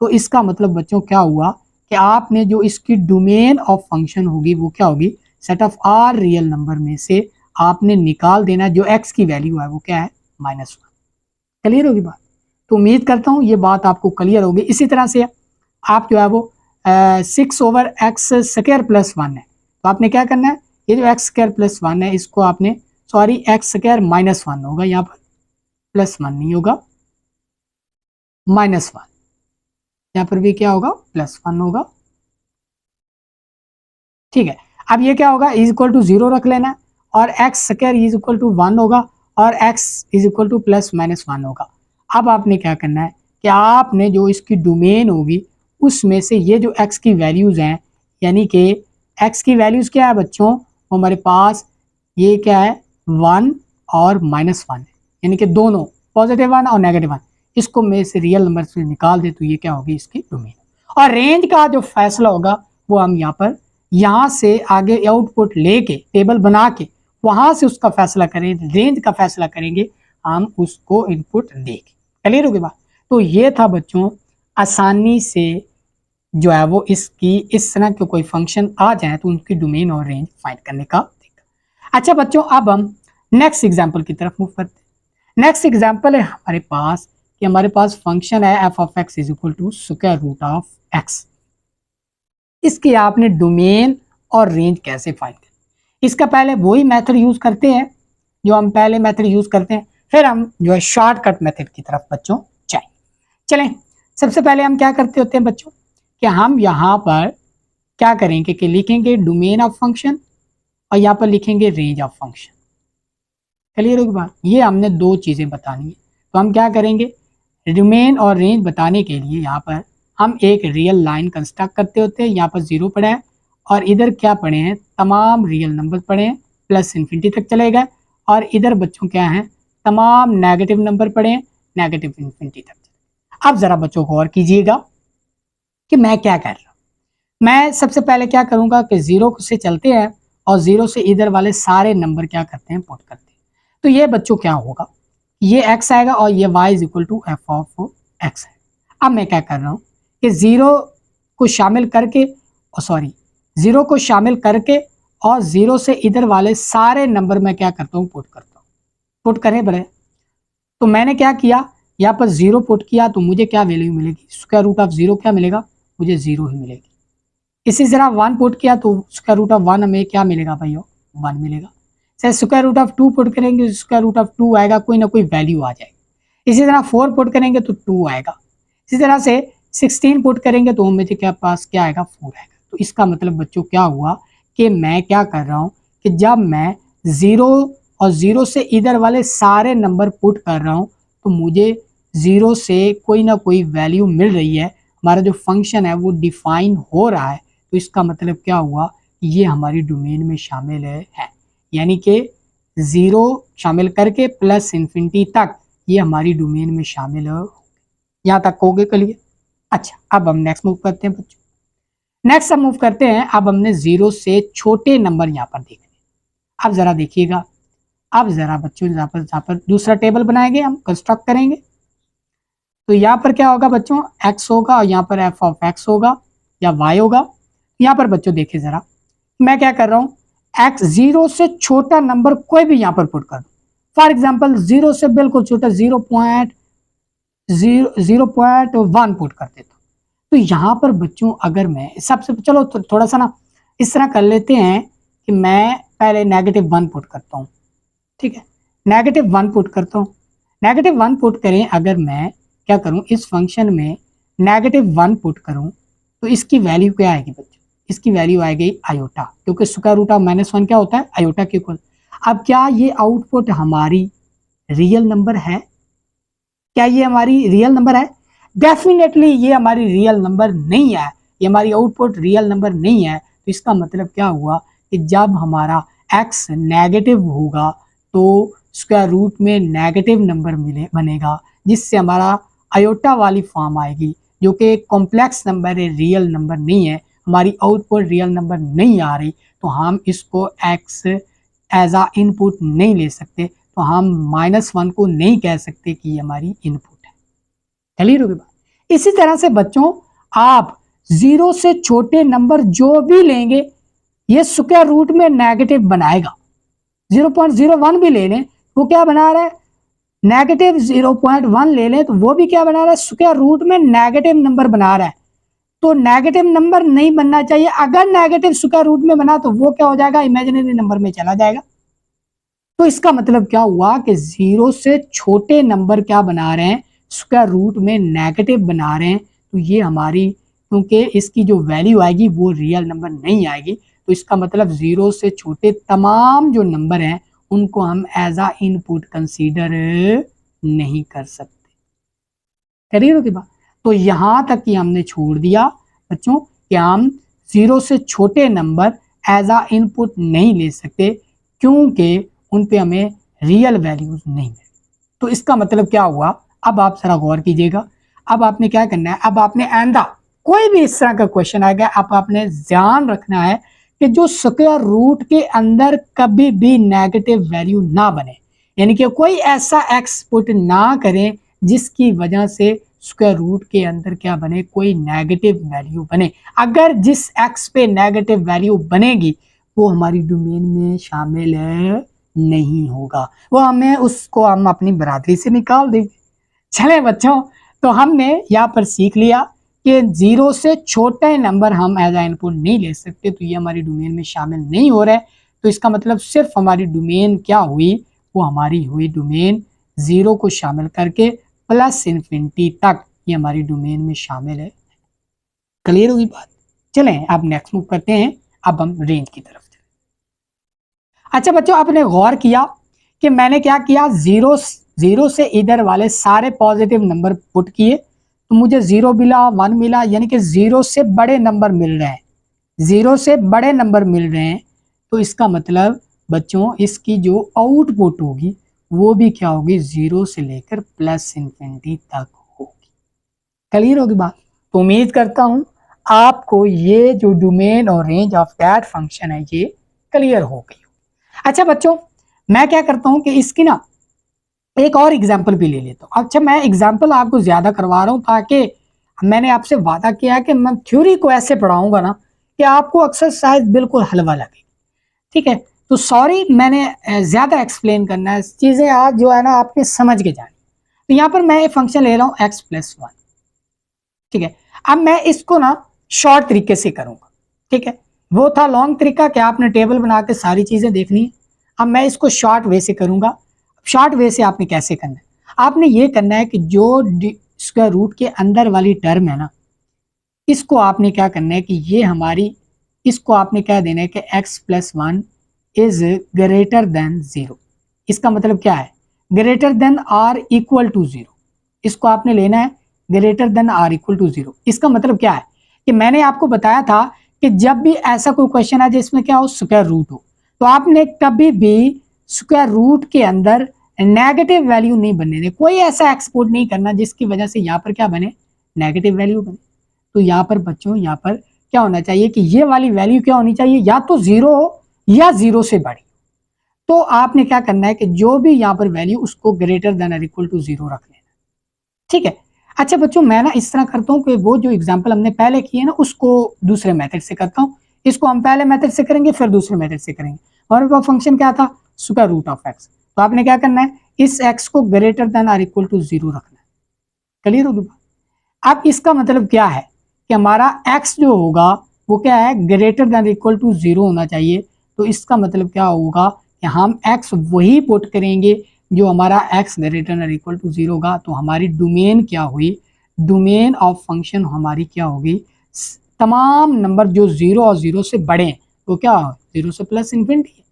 तो इसका मतलब बच्चों क्या हुआ कि आपने जो इसकी डोमेन ऑफ फंक्शन होगी वो क्या होगी, set of R real number में से आपने निकाल देना जो x की वैल्यू है वो क्या है, -1। क्लियर होगी बात। तो उम्मीद करता हूँ ये बात आपको क्लियर होगी। इसी तरह से आप जो है वो 6/x² + 1 है। तो आपने क्या करना है, ये जो x² + 1 है इसको आपने, सॉरी x² - 1 होगा, यहाँ पर +1 नहीं होगा, -1, यहाँ पर भी क्या होगा, +1 होगा। ठीक है, अब ये क्या होगा, इज इक्वल टू 0 रख लेना और x² इज इक्वल टू 1 होगा और x इज इक्वल टू +-1 होगा। अब आपने क्या करना है कि आपने जो इसकी डोमेन होगी उसमें से ये जो x की वैल्यूज हैं, यानी कि x की वैल्यूज क्या है बच्चों, हमारे पास ये क्या है 1 और -1 है, यानी कि दोनों +1 और -1, इसको में से रियल नंबर से निकाल दे तो ये क्या होगी इसकी डोमेन। और रेंज का जो फैसला होगा वो हम यहाँ से आगे आउटपुट लेके टेबल बना के वहां से उसका फैसला करें, रेंज का फैसला करेंगे हम उसको इनपुट देके। क्लियर होगी बात। तो ये था बच्चों आसानी से जो है वो इसकी इस तरह के कोई फंक्शन आ जाए तो उनकी डोमेन और रेंज फाइंड करने का तरीका। अच्छा बच्चों, अब हम नेक्स्ट एग्जांपल की तरफ मूव करते हैं। नेक्स्ट एग्जांपल है हमारे पास कि हमारे पास फंक्शन है f of x is equal to √x। इसकी आपने डोमेन और रेंज कैसे फाइंड करें। इसका पहले वही मेथड यूज करते हैं जो हम पहले मेथड यूज करते हैं, फिर हम जो है शॉर्टकट मेथड की तरफ बच्चों जाएं। चलें, सबसे पहले हम क्या करते होते हैं बच्चों कि हम यहाँ पर क्या करेंगे कि लिखेंगे डोमेन ऑफ फंक्शन और यहाँ पर लिखेंगे रेंज ऑफ फंक्शन। क्लियर होगी बात। ये हमने दो चीजें बतानी है, तो हम क्या करेंगे, डोमेन और रेंज बताने के लिए यहाँ पर हम एक रियल लाइन कंस्ट्रक्ट करते होते हैं। यहाँ पर 0 पड़ा है और इधर क्या पड़े हैं, तमाम रियल नंबर पड़े हैं, प्लस इन्फिनिटी तक चले गए। और इधर बच्चों क्या हैं, तमाम नेगेटिव नंबर पड़े हैं, नेगेटिव इन्फिनिटी तक। अब जरा बच्चों गौर कीजिएगा कि मैं क्या कर रहा हूँ। मैं सबसे पहले क्या करूंगा कि 0 से चलते हैं और 0 से इधर वाले सारे नंबर क्या करते हैं, पुट करते हैं। तो ये बच्चों क्या होगा, ये x आएगा और ये y is equal to F of x है। अब मैं क्या कर रहा हूँ कि 0 को शामिल करके, सॉरी 0 को शामिल करके और 0 से इधर वाले सारे नंबर मैं क्या करता हूँ, पुट करता हूँ। पुट करें बड़े, तो मैंने क्या किया, यहाँ पर 0 पुट किया तो मुझे क्या वैल्यू मिलेगी, स्क्वायर रूट ऑफ 0 क्या मिलेगा, मुझे 0 ही मिलेगी। इसी तरह 1 पुट किया तो स्क्वायर रूट ऑफ 1 हमें क्या मिलेगा भाई, 1 मिलेगा। चाहे स्क्वायर रूट ऑफ 2 पुट करेंगे, स्क्वायर रूट ऑफ 2 आएगा, कोई ना कोई वैल्यू आ जाएगी। इसी तरह 4 पुट करेंगे तो 2 आएगा। इसी तरह से 16 पुट करेंगे तो मुझे क्या पास क्या आएगा, 4 आएगा। तो इसका मतलब बच्चों क्या हुआ कि मैं क्या कर रहा हूँ कि जब मैं 0 और 0 से इधर वाले सारे नंबर पुट कर रहा हूँ तो मुझे 0 से कोई ना कोई वैल्यू मिल रही है, हमारा जो फंक्शन है वो डिफाइन हो रहा है। तो इसका मतलब क्या हुआ, ये हमारी डोमेन में शामिल है, यानी कि 0 शामिल करके प्लस इन्फिनिटी तक ये हमारी डोमेन में शामिल है। यहाँ तक हो गए क्लियर। अच्छा, अब हम नेक्स्ट मूव करते हैं बच्चों। नेक्स्ट हम मूव करते हैं, अब हमने 0 से छोटे नंबर यहाँ पर देखने। अब जरा देखिएगा, अब जरा बच्चों यहाँ पर दूसरा टेबल बनाएंगे, हम कंस्ट्रक्ट करेंगे। तो यहाँ पर क्या होगा बच्चों, x होगा और यहाँ पर f ऑफ x होगा या y होगा। यहाँ पर बच्चों देखिए जरा, मैं क्या कर रहा हूँ, x 0 से छोटा नंबर कोई भी यहाँ पर पुट कर दूँ। फॉर एग्जाम्पल 0 से बिल्कुल छोटा 0.1 पुट कर देता हूँ। तो यहाँ पर बच्चों अगर मैं सबसे चलो थोड़ा सा ना इस तरह कर लेते हैं कि मैं पहले -1 पुट करता हूँ, ठीक है, -1 पुट करता हूँ। -1 पुट करें, अगर मैं क्या करूं, इस फंक्शन में -1 पुट करूं तो इसकी वैल्यू क्या आएगी बच्चों, इसकी वैल्यू आएगी आयोटा, क्योंकि स्क्वायर रूट ऑफ -1 क्या होता है, आयोटा के इक्वल। अब क्या ये आउटपुट हमारी रियल नंबर है, क्या ये हमारी रियल नंबर है? डेफिनेटली ये हमारी रियल नंबर नहीं है, ये हमारी आउटपुट रियल नंबर नहीं है। तो इसका मतलब क्या हुआ कि जब हमारा x नेगेटिव होगा तो स्क्वायर रूट में नेगेटिव नंबर बनेगा, जिससे हमारा आयोटा वाली फॉर्म आएगी, जो कि कॉम्प्लेक्स नंबर है, रियल नंबर नहीं है, हमारी आउटपुट रियल नंबर नहीं आ रही। तो हम इसको x एज आ इनपुट नहीं ले सकते, तो हम -1 को नहीं कह सकते कि ये हमारी इनपुट है। क्लियर होगी बात। इसी तरह से बच्चों आप 0 से छोटे नंबर जो भी लेंगे ये स्क्वायर रूट में नेगेटिव बनाएगा। 0.01 भी ले लें, वो क्या बना रहा है, -0.1 ले लें तो वो भी क्या बना रहा है, स्क्वायर रूट में नेगेटिव नंबर बना रहा है। तो नेगेटिव नंबर नहीं बनना चाहिए, अगर नेगेटिव स्क्वायर रूट में बना तो वो क्या हो जाएगा, इमेजिनरी नंबर में चला जाएगा। तो इसका मतलब क्या हुआ कि 0 से छोटे नंबर क्या बना रहे हैं, स्क्वायर रूट में नेगेटिव बना रहे हैं। तो ये हमारी, क्योंकि इसकी जो वैल्यू आएगी वो रियल नंबर नहीं आएगी, तो इसका मतलब 0 से छोटे तमाम जो नंबर हैं उनको हम एज आ इनपुट कंसीडर नहीं कर सकते। क्लियर होगी बात। तो यहां तक कि हमने छोड़ दिया बच्चों कि हम 0 से छोटे नंबर एज आ इनपुट नहीं ले सकते, क्योंकि उन पे हमें रियल वैल्यूज नहीं है। तो इसका मतलब क्या हुआ, अब आप जरा गौर कीजिएगा। अब आपने क्या करना है, अब आपने आइंदा कोई भी इस तरह का क्वेश्चन आएगा, अब आपने ध्यान रखना है कि जो स्क्वायर रूट के अंदर कभी भी नेगेटिव वैल्यू ना बने, यानी कि कोई ऐसा एक्स पुट ना करें जिसकी वजह से स्क्वायर रूट के अंदर क्या बने, कोई नेगेटिव वैल्यू बने। अगर जिस एक्स पे नेगेटिव वैल्यू बनेगी वो हमारी डोमेन में शामिल नहीं होगा, वो हमें उसको हम अपनी बरादरी से निकाल देंगे। चले बच्चों, तो हमने यहाँ पर सीख लिया कि 0 से छोटे नंबर हम एज आ इनपुट नहीं ले सकते, तो ये हमारी डोमेन में शामिल नहीं हो रहा है। तो इसका मतलब सिर्फ हमारी डोमेन क्या हुई, वो हमारी हुई डोमेन 0 को शामिल करके प्लस इन्फिनिटी तक, ये हमारी डोमेन में शामिल है। क्लियर होगी बात। चलें अब नेक्स्ट मूव करते हैं, अब हम रेंज की तरफ चलें। अच्छा बच्चों, आपने गौर किया कि मैंने क्या किया, 0 से इधर वाले सारे पॉजिटिव नंबर पुट किए, तो मुझे 0 मिला, 1 मिला, यानी कि 0 से बड़े नंबर मिल रहे हैं, 0 से बड़े नंबर मिल रहे हैं। तो इसका मतलब बच्चों इसकी जो आउटपुट होगी वो भी क्या होगी, 0 से लेकर प्लस इन्फिनिटी तक होगी। क्लियर होगी बात। तो उम्मीद करता हूं आपको ये जो डोमेन और रेंज ऑफ दैट फंक्शन है ये क्लियर हो गई। अच्छा बच्चों, मैं क्या करता हूं कि इसकी ना एक और एग्जाम्पल भी ले लेता हूं। अच्छा, मैं एग्जाम्पल आपको ज्यादा करवा रहा हूं ताकि मैंने आपसे वादा किया कि मैं थ्योरी को ऐसे पढ़ाऊंगा ना कि आपको अक्सर शायद बिल्कुल हलवा लगे। ठीक है, तो सॉरी मैंने ज्यादा एक्सप्लेन करना है, चीजें आज जो है ना आपने समझ के जानी। तो यहाँ पर मैं एक फंक्शन ले रहा हूँ x+1। ठीक है, अब मैं इसको ना शॉर्ट तरीके से करूंगा। ठीक है, वो था लॉन्ग तरीका कि आपने टेबल बना के सारी चीजें देखनी है। अब मैं इसको शॉर्ट वे से करूंगा। शॉर्ट वे से आपने कैसे करना है, आपने ये करना है कि जो स्क्वायर रूट के अंदर वाली टर्म है ना, इसको आपने क्या करना है कि ये हमारी, इसको आपने क्या देना है कि x+1 इज ग्रेटर देन 0। इसका मतलब क्या है, greater than or equal to 0। इसको आपने लेना है greater than or equal to 0। इसका मतलब क्या है कि मैंने आपको बताया था कि जब भी ऐसा कोई क्वेश्चन है जिसमें क्या हो, स्क्वायर रूट हो, तो आपने कभी भी स्क्वायर रूट के अंदर नेगेटिव वैल्यू नहीं बनने दें। कोई ऐसा एक्सपोर्ट नहीं करना जिसकी वजह से यहाँ पर क्या बने, नेगेटिव वैल्यू बने। तो यहाँ पर बच्चों यहाँ पर क्या होना चाहिए कि ये वाली वैल्यू क्या होनी चाहिए, या तो 0 हो या 0 से बड़ी। तो आपने क्या करना है कि जो भी यहाँ पर वैल्यू उसको ग्रेटर देन और इक्वल टू 0 रख लेना। ठीक है। अच्छा बच्चों, मैं ना इस तरह करता हूँ कि वो जो एग्जाम्पल हमने पहले किए ना उसको दूसरे मेथड से करता हूँ। इसको हम पहले मेथड से करेंगे फिर दूसरे मेथड से करेंगे। और वो फंक्शन क्या था, स्क्वायर रूट ऑफ एक्स। तो आपने क्या करना है, इस एक्स को ग्रेटर देन और इक्वल टू 0 रखना है। क्लियर होगी। अब इसका मतलब क्या है कि हमारा x जो होगा वो क्या है, ग्रेटर देन इक्वल टू 0 होना चाहिए। तो इसका मतलब क्या होगा कि हम x वही पुट करेंगे जो हमारा x greater than equal to 0 होगा। तो हमारी डोमेन क्या हुई, डोमेन ऑफ फंक्शन हमारी क्या होगी, तमाम नंबर जो 0 और 0 से बड़े हैं तो क्या हो, 0 से प्लस इन्फिनिटी है।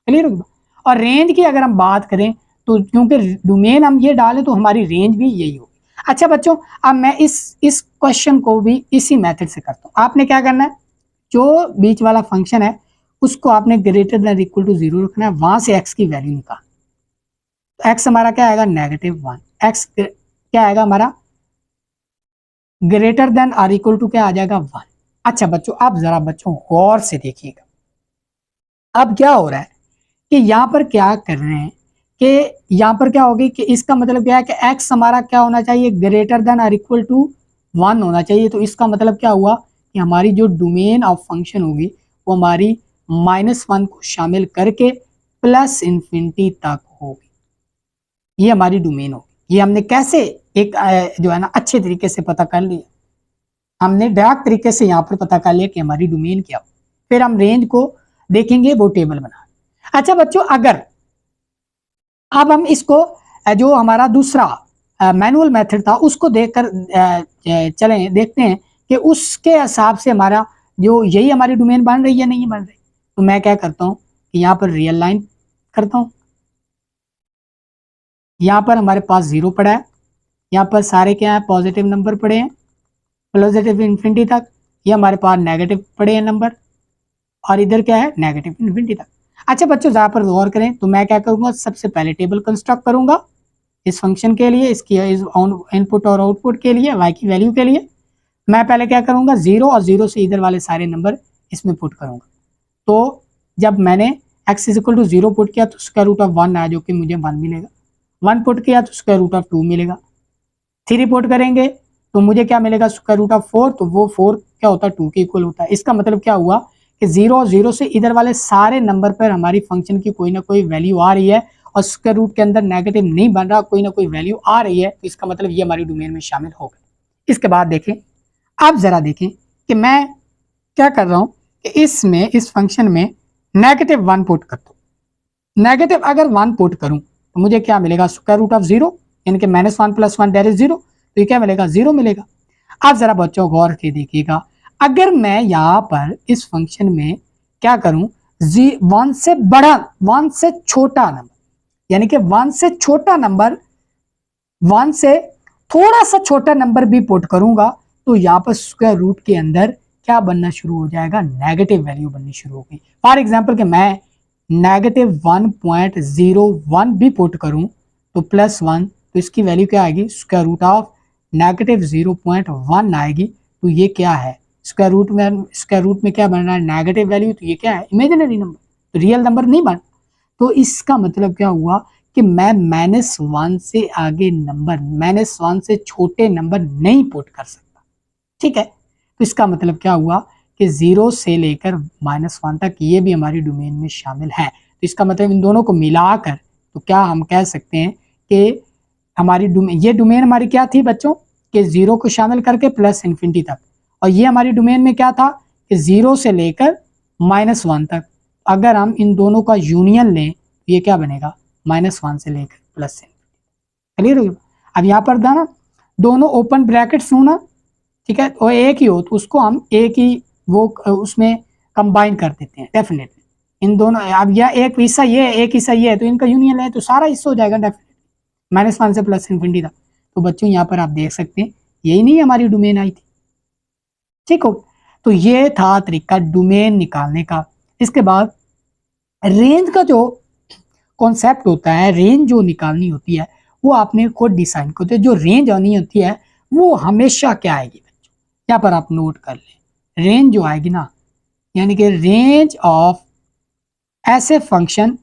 क्लियर होगा। और रेंज की अगर हम बात करें तो क्योंकि डोमेन हम ये डालें तो हमारी रेंज भी यही होगी। अच्छा बच्चों, अब मैं इस क्वेश्चन को भी इसी मेथड से करता हूँ। आपने क्या करना है, जो बीच वाला फंक्शन है उसको आपने ग्रेटर देन इक्वल टू 0 रखना है, वहां से x की वैल्यू निकाल। तो x हमारा क्या आएगा, -1। x क्या आएगा हमारा, ग्रेटर देन और इक्वल टू क्या आ जाएगा, 1। अच्छा बच्चों, अब जरा बच्चों गौर से देखिएगा। अब क्या हो रहा है कि यहाँ पर क्या कर रहे हैं कि यहाँ पर क्या होगी कि इसका मतलब क्या है कि x हमारा क्या होना चाहिए, ग्रेटर देन और इक्वल टू 1 होना चाहिए। तो इसका मतलब क्या हुआ कि हमारी जो डोमेन ऑफ फंक्शन होगी वो हमारी -1 को शामिल करके प्लस इन्फिनिटी तक होगी। ये हमारी डोमेन होगी। ये हमने कैसे एक जो है ना अच्छे तरीके से पता कर लिया, हमने डायरेक्ट तरीके से यहाँ पर पता कर लिया कि हमारी डोमेन क्या हो। फिर हम रेंज को देखेंगे, वो टेबल बना। अच्छा बच्चों, अगर अब हम इसको जो हमारा दूसरा मैनुअल मेथड था उसको देखकर चलें, देखते हैं कि उसके हिसाब से हमारा जो यही हमारी डोमेन बन रही है नहीं बन रही। तो मैं क्या करता हूँ कि यहाँ पर रियल लाइन करता हूँ। यहाँ पर हमारे पास 0 पड़ा है, यहाँ पर सारे क्या है, पॉजिटिव नंबर पड़े हैं पॉजिटिव इन्फिनिटी तक। ये हमारे पास नेगेटिव पड़े हैं नंबर, और इधर क्या है, नेगेटिव इन्फिनिटी तक। अच्छा बच्चों, जहाँ पर गौर करें तो मैं क्या करूँगा, सबसे पहले टेबल कंस्ट्रक्ट करूँगा इस फंक्शन के लिए, इसकी इनपुट और आउटपुट के लिए, y की वैल्यू के लिए। मैं पहले क्या करूँगा, 0 और 0 से इधर वाले सारे नंबर इसमें पुट करूँगा। तो जब मैंने x is equal to 0 put किया तो स्क्वायर रूट ऑफ 1 आया, जो कि मुझे 1 मिलेगा। 1 पुट किया तो स्क्वायर रूट ऑफ 2 मिलेगा। 3 पुट करेंगे तो मुझे क्या मिलेगा, स्क्वायर रूट ऑफ 4। तो वो 4 क्या होता है, 2 के इक्वल होता है। इसका मतलब क्या हुआ कि 0 और 0 से इधर वाले सारे नंबर पर हमारी फंक्शन की कोई ना कोई वैल्यू आ रही है, और स्क्वायर रूट के अंदर नेगेटिव नहीं बन रहा, कोई ना कोई वैल्यू आ रही है। तो इसका मतलब ये हमारी डोमेन में शामिल हो गई। इसके बाद देखें, अब जरा देखें कि मैं क्या कर रहा हूं कि इसमें इस फंक्शन में -1 पुट कर दूं। नेगेटिव अगर 1 पुट करूं तो मुझे क्या मिलेगा, स्क्वायर रूट ऑफ 0, यानी कि -1 + 1 दैट इज 0। तो ये क्या मिलेगा, 0 मिलेगा। अब जरा बच्चों गौर से देखिएगा, अगर मैं यहाँ पर इस फंक्शन में क्या करूं, 1 से बड़ा, 1 से छोटा नंबर, यानी कि 1 से छोटा नंबर, 1 से थोड़ा सा छोटा नंबर भी पुट करूंगा तो यहाँ पर स्क्वायर रूट के अंदर क्या बनना शुरू हो जाएगा, नेगेटिव वैल्यू बननी शुरू होगी। फॉर एग्जाम्पल कि मैं -1.01 भी पुट करूं तो +1, तो इसकी वैल्यू क्या आएगी, स्क्वायर रूट ऑफ -0.1 आएगी। तो ये क्या है, स्क्वायर रूट में क्या बन रहा है, नेगेटिव वैल्यू, तो ये क्या है, इमेजिनरी नंबर, तो रियल नंबर नहीं बन। तो इसका मतलब क्या हुआ कि मैं -1 से आगे नंबर, -1 से छोटे नंबर नहीं पुट कर सकता, ठीक है। तो इसका मतलब क्या हुआ कि 0 से लेकर -1 तक ये भी हमारी डोमेन में शामिल है। तो इसका मतलब इन दोनों को मिलाकर तो क्या हम कह सकते हैं कि हमारी ये डोमेन हमारी क्या थी बच्चों, कि 0 को शामिल करके +∞ तक, और ये हमारी डोमेन में क्या था कि 0 से लेकर -1 तक। अगर हम इन दोनों का यूनियन लें तो ये क्या बनेगा, -1 से लेकर +∞। क्लियर हो गया। अब यहाँ पर था ना, दोनों ओपन ब्रैकेट्स हो ना, ठीक है, और एक ही हो तो उसको हम एक ही वो उसमें कंबाइन कर देते हैं डेफिनेटली। इन दोनों, अब यह एक हिस्सा ये है, एक हिस्सा ये है, तो इनका यूनियन है तो सारा हिस्सा हो जाएगा डेफिनेटली -1 से +∞ तक। तो बच्चों यहाँ पर आप देख सकते हैं यही नहीं हमारी डोमेन आई थी, ठीक हो। तो ये था तरीका डोमेन निकालने का। इसके बाद रेंज का जो कॉन्सेप्ट होता है, रेंज जो निकालनी होती है वो आपने खुद डिसाइड करते हैं। जो रेंज आनी होती है वो हमेशा क्या आएगी बच्चों, यहाँ पर आप नोट कर लें, रेंज जो आएगी ना, यानी कि रेंज ऑफ ऐसे फंक्शन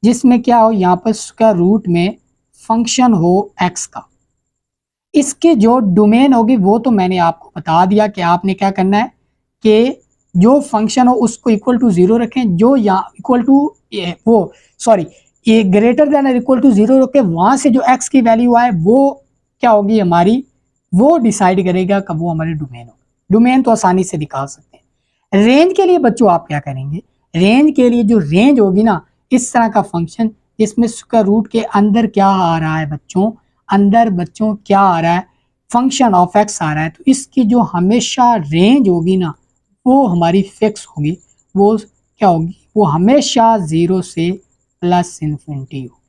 जिसमें क्या हो, यहाँ पर स्क्वायर रूट में फंक्शन हो x का, इसके जो डोमेन होगी वो तो मैंने आपको बता दिया कि आपने क्या करना है कि जो फंक्शन हो उसको इक्वल टू 0 रखें, जो यहाँ इक्वल टू वो सॉरी ये ग्रेटर देन इक्वल टू 0 रखें, वहां से जो x की वैल्यू आए वो क्या होगी हमारी, वो डिसाइड करेगा कब वो हमारी डोमेन होगी। डोमेन तो आसानी से दिखा सकते हैं। रेंज के लिए बच्चों आप क्या करेंगे, रेंज के लिए जो रेंज होगी ना, इस तरह का फंक्शन जिसमें स्क्वायर रूट के अंदर क्या आ रहा है बच्चों, अंदर बच्चों क्या आ रहा है, फंक्शन ऑफ x आ रहा है, तो इसकी जो हमेशा रेंज होगी ना वो हमारी फिक्स होगी, वो क्या होगी, वो हमेशा 0 से +∞ हो।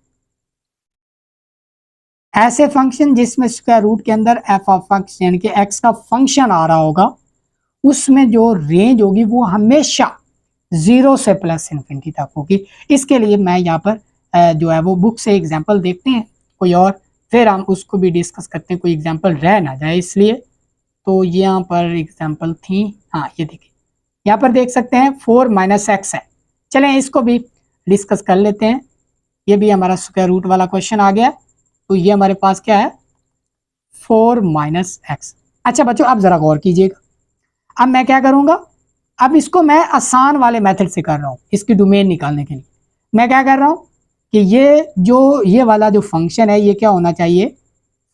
ऐसे फंक्शन जिसमें स्क्वायर रूट के अंदर f ऑफ x यानी कि x का फंक्शन आ रहा होगा, उसमें जो रेंज होगी वो हमेशा 0 से +∞ तक होगी। इसके लिए मैं यहाँ पर जो है वो बुक से एग्जांपल देखते हैं कोई और, फिर हम उसको भी डिस्कस करते हैं, कोई एग्जांपल रह ना जाए इसलिए। तो यहाँ पर एग्जांपल थी, हाँ ये देखिए, यहाँ पर देख सकते हैं 4 - x है। चलें इसको भी डिस्कस कर लेते हैं, ये भी हमारा स्क्वायर रूट वाला क्वेश्चन आ गया। तो ये हमारे पास क्या है, 4 - x। अच्छा बच्चों आप जरा गौर कीजिएगा, अब मैं क्या करूंगा, अब इसको मैं आसान वाले मेथड से कर रहा हूँ। इसकी डोमेन निकालने के लिए मैं क्या कर रहा हूँ कि ये वाला जो फंक्शन है ये क्या होना चाहिए,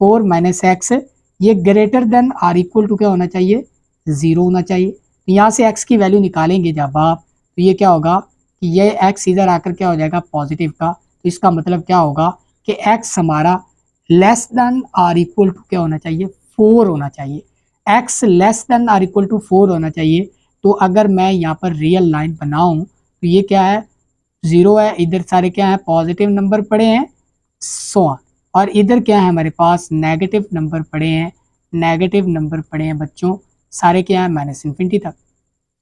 4 - x, ये greater than or equal to क्या होना चाहिए, 0 होना चाहिए। तो यहाँ से x की वैल्यू निकालेंगे जब आप, तो ये क्या होगा कि ये x इधर आकर क्या हो जाएगा, पॉजिटिव का। तो इसका मतलब क्या होगा कि x हमारा less than or equal to क्या होना चाहिए, 4 होना चाहिए। x less than or equal to 4 होना चाहिए। तो अगर मैं यहाँ पर रियल लाइन बनाऊं तो ये क्या है, 0 है, इधर सारे क्या है, पॉजिटिव नंबर पड़े हैं, और इधर क्या है हमारे पास, नेगेटिव नंबर पड़े हैं, नेगेटिव नंबर पड़े हैं बच्चों, सारे क्या है -∞ तक,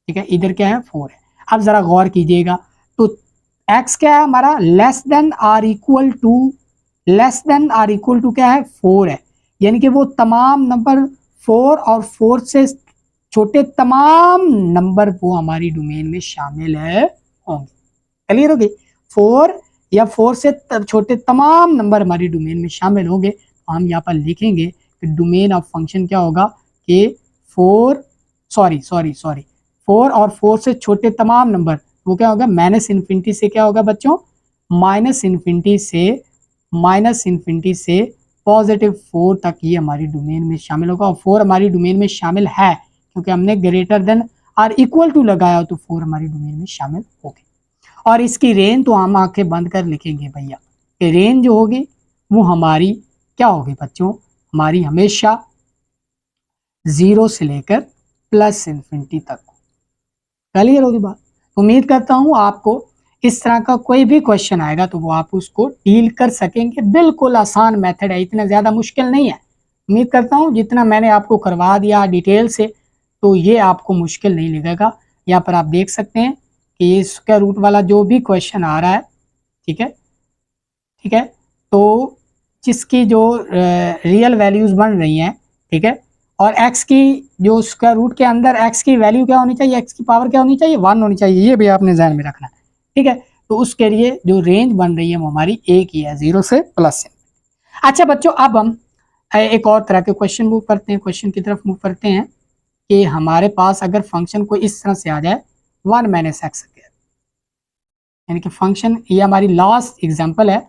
ठीक है। इधर क्या है, 4 है। अब जरा गौर कीजिएगा, तो x क्या है हमारा, less than or equal to क्या है, 4 है, यानी कि वो तमाम नंबर 4 और 4 से छोटे तमाम नंबर वो हमारी डोमेन में शामिल है होंगे। क्लियर होगी, 4 या 4 से छोटे तमाम नंबर हमारी डोमेन में शामिल होंगे। तो हम यहाँ पर लिखेंगे कि डोमेन ऑफ फंक्शन क्या होगा कि 4 और 4 से छोटे तमाम नंबर वो क्या होगा, -∞ से क्या होगा बच्चों, -∞ से +4 तक ये हमारी डोमेन में शामिल होगा। और 4 हमारी डोमेन में शामिल है क्योंकि हमने ग्रेटर देन और इक्वल टू लगाया, तो 4 हमारी डोमेन में शामिल हो गई। और इसकी रेंज तो हम आंखें बंद कर लिखेंगे भैया, कि रेंज जो होगी वो हमारी क्या होगी बच्चों, हमारी हमेशा 0 से लेकर +∞ तक। क्लियर होगी बात। उम्मीद करता हूँ आपको इस तरह का कोई भी क्वेश्चन आएगा तो वो आप उसको डील कर सकेंगे। बिल्कुल आसान मेथड है, इतना ज़्यादा मुश्किल नहीं है। उम्मीद करता हूँ जितना मैंने आपको करवा दिया डिटेल से, तो ये आपको मुश्किल नहीं लगेगा। यहाँ पर आप देख सकते हैं कि ये स्क्वायर रूट वाला जो भी क्वेश्चन आ रहा है, ठीक है, ठीक है, तो जिसकी जो रियल वैल्यूज बन रही हैं, ठीक है, और x की जो स्क्वायर रूट के अंदर x की वैल्यू क्या होनी चाहिए, x की पावर क्या होनी चाहिए, 1 होनी चाहिए, ये भी आपने ध्यान में रखना है, ठीक है। तो उसके लिए जो रेंज बन रही है वो हमारी एक ही है, 0 से प्लस है। अच्छा बच्चों, अब हम एक और तरह के क्वेश्चन मूव करते हैं, क्वेश्चन की तरफ मूव करते हैं कि हमारे पास अगर फंक्शन को इस तरह से आ जाए 1 माइनस एक्स स्क्वायर, यानी कि फंक्शन, ये हमारी लास्ट एग्जांपल है,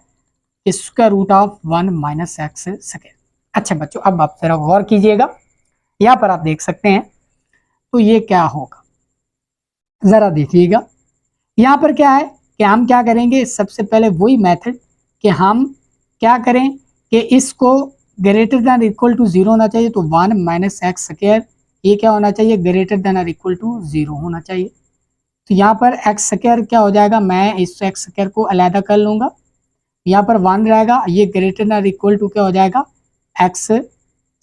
square root of 1 minus X square. अच्छा बच्चों, अब आप जरा गौर कीजिएगा, यहाँ पर आप देख सकते हैं, तो ये क्या होगा, जरा देखिएगा। यहाँ पर क्या है कि हम क्या करेंगे, सबसे पहले वही मेथड कि हम क्या करें कि इसको ग्रेटर देन इक्वल टू 0 होना चाहिए, तो 1 माइनस एक्स स्क्वायर ये क्या होना चाहिए, ग्रेटर देन और इक्वल टू 0 होना चाहिए। तो यहाँ पर एक्स स्क्वायर क्या हो जाएगा, मैं इस एक्स स्क्वायर को अलहदा कर लूंगा, यहाँ पर 1 रहेगा, ये ग्रेटर देन इक्वल टू क्या हो जाएगा, एक्स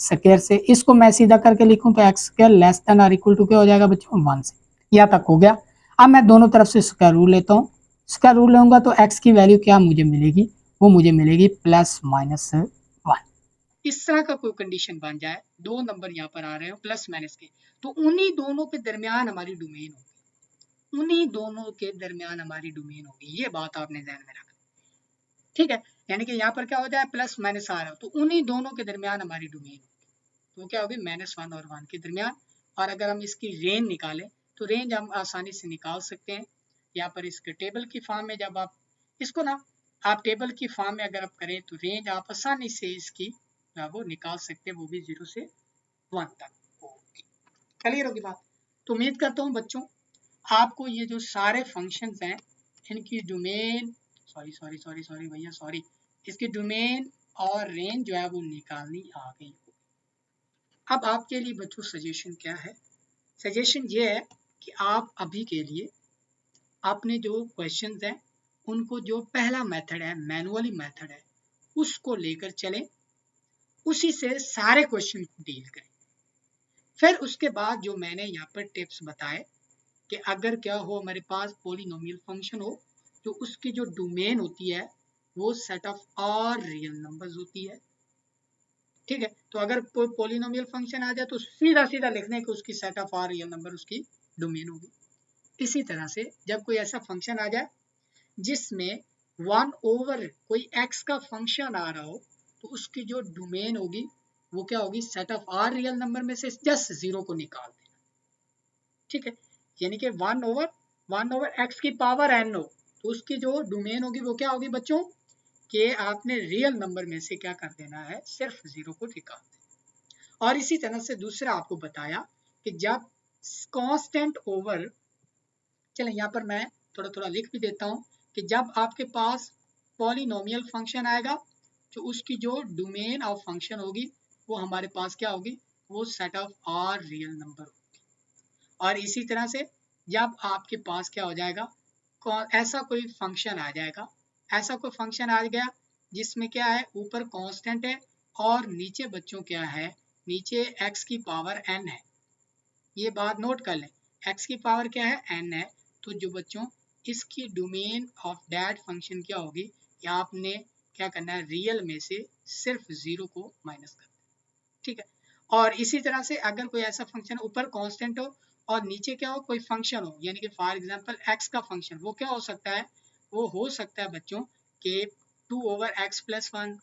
स्क्वायर से। इसको मैं सीधा करके लिखूं तो एक्स स्क्वायर लेस देन और इक्वल टू क्या हो जाएगा बच्चों, 1 से। यहाँ तक हो गया। अब मैं दोनों तरफ से स्क्वायर रूट लेता हूँ, स्क्वायर रूट लूंगा तो एक्स की वैल्यू क्या मुझे मिलेगी, वो मुझे मिलेगी प्लस माइनस 1। इस तरह का कोई कंडीशन बन जाए, दो नंबर यहाँ पर आ रहे हो प्लस माइनस के, तो उन्हीं दोनों के दरमियान हमारी डोमेन होगी, उन्हीं दोनों के दरमियान हमारी डोमेन होगी, ये बात आपने ध्यान में रखना, ठीक है। यानी कि यहाँ पर क्या हो जाए, प्लस माइनस आ रहा है, तो उन्हीं दोनों के दरमियान हमारी डोमेन होगी, तो क्या होगी, -1 और 1 के दरमियान। और अगर हम इसकी रेंज निकालें तो रेंज हम आसानी से निकाल सकते हैं। यहाँ पर इसके टेबल की फॉर्म में जब आप इसको ना, आप टेबल की फॉर्म में अगर आप करें तो रेंज आप आसानी से इसकी वो निकाल सकते हैं, वो भी 0 से 1 तक होगी। क्लियर होगी बात। तो उम्मीद करता हूँ बच्चों आपको ये जो सारे फंक्शंस हैं इनकी domain, sorry sorry sorry sorry भैया सॉरी, इसकी डोमेन और रेंज जो है वो निकालनी आ गई। अब आपके लिए बच्चों सजेशन क्या है, सजेशन ये है कि आप अभी के लिए अपने जो क्वेश्चंस हैं उनको, जो पहला मेथड है मैनुअली मेथड है, उसको लेकर चलें, उसी से सारे क्वेश्चन को डील करें। फिर उसके बाद जो मैंने यहाँ पर टिप्स बताए कि अगर क्या हो हमारे पास पॉलिनोमियल फंक्शन हो तो उसकी जो डोमेन होती है वो set of all real numbers होती है, ठीक है। तो अगर कोई पॉलिनोमियल फंक्शन आ जाए तो सीधा सीधा लिखने के उसकी set of all real number उसकी डोमेन होगी। इसी तरह से जब कोई ऐसा फंक्शन आ जाए जिसमें 1 ओवर कोई x का फंक्शन आ रहा हो तो उसकी जो डोमेन होगी वो क्या होगी, set of all real number में से जस्ट 0 को निकाल देना, ठीक है। यानी कि 1 ओवर x की पावर n हो तो उसकी जो डोमेन होगी वो क्या होगी बच्चों, कि आपने रियल नंबर में से क्या कर देना है, सिर्फ 0 को निकाल देना। और इसी तरह से दूसरा आपको बताया कि जब कांस्टेंट ओवर, चलें यहाँ पर मैं थोड़ा थोड़ा लिख भी देता हूँ कि जब आपके पास पॉलिनोमियल फंक्शन आएगा तो उसकी जो डोमेन ऑफ फंक्शन होगी वो हमारे पास क्या होगी, वो set of all real number होगी। और इसी तरह से जब आपके पास क्या हो जाएगा, ऐसा कोई फंक्शन आ जाएगा, ऐसा कोई फंक्शन आ गया जिसमें क्या है, ऊपर कांस्टेंट है और नीचे बच्चों क्या है, नीचे x की पावर n है। ये बात नोट कर लें, x की पावर क्या है, n है। तो जो बच्चों इसकी डोमेन ऑफ दैट फंक्शन क्या होगी, या आपने क्या करना है, रियल में से सिर्फ 0 को माइनस कर, ठीक है। और इसी तरह से अगर कोई ऐसा फंक्शन ऊपर कांस्टेंट हो और नीचे क्या हो, कोई फंक्शन हो, यानी कि फॉर एग्जांपल x का फंक्शन, वो क्या हो सकता है, वो हो सकता है बच्चों कि 2 over x plus 1,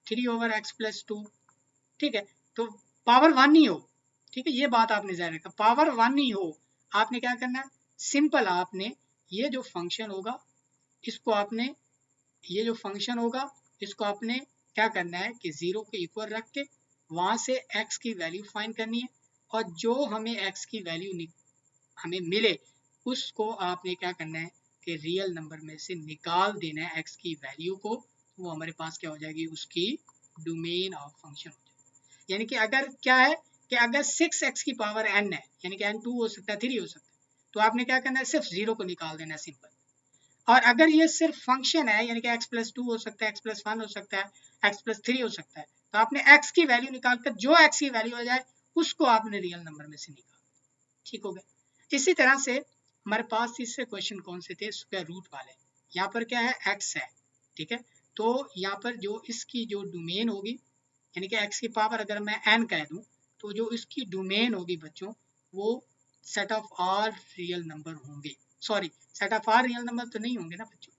3 over x plus 2, ठीक है। तो पावर 1 नहीं हो, ठीक है, ये बात आपने ध्यान रखा, पावर 1 नहीं हो, आपने क्या करना है, सिंपल आपने ये जो फंक्शन होगा इसको आपने, ये जो फंक्शन होगा इसको आपने क्या करना है कि 0 के इक्वल रख के वहां से x की वैल्यू फाइंड करनी है, और जो हमें x की वैल्यू हमें मिले उसको आपने क्या करना है कि रियल नंबर में से निकाल देना है x की वैल्यू को, वो हमारे पास क्या हो जाएगी, उसकी डोमेन ऑफ फंक्शन हो जाएगी। यानी कि अगर क्या है कि अगर 6x की पावर n है, यानी कि n 2 हो सकता है, 3 हो सकता है, तो आपने क्या करना है, सिर्फ 0 को निकाल देना है, सिंपल। और अगर ये सिर्फ फंक्शन है, यानी कि x प्लस 2 हो सकता है, x प्लस 1 हो सकता है, x प्लस 3 हो सकता है, तो आपने x की वैल्यू निकालकर जो x की वैल्यू आ जाए उसको आपने रियल नंबर में से निकाला, ठीक हो गया। इसी तरह से हमारे पास तीसरे क्वेश्चन कौन से थे, स्क्वायर रूट वाले। यहाँ पर क्या है, x है, ठीक है। तो यहाँ पर जो इसकी जो डोमेन होगी, यानी कि x की पावर अगर मैं n कह दूं, तो जो इसकी डोमेन होगी बच्चों, वो set of R real number होंगे। Sorry, set of R real number तो नहीं होंगे ना बच्चों,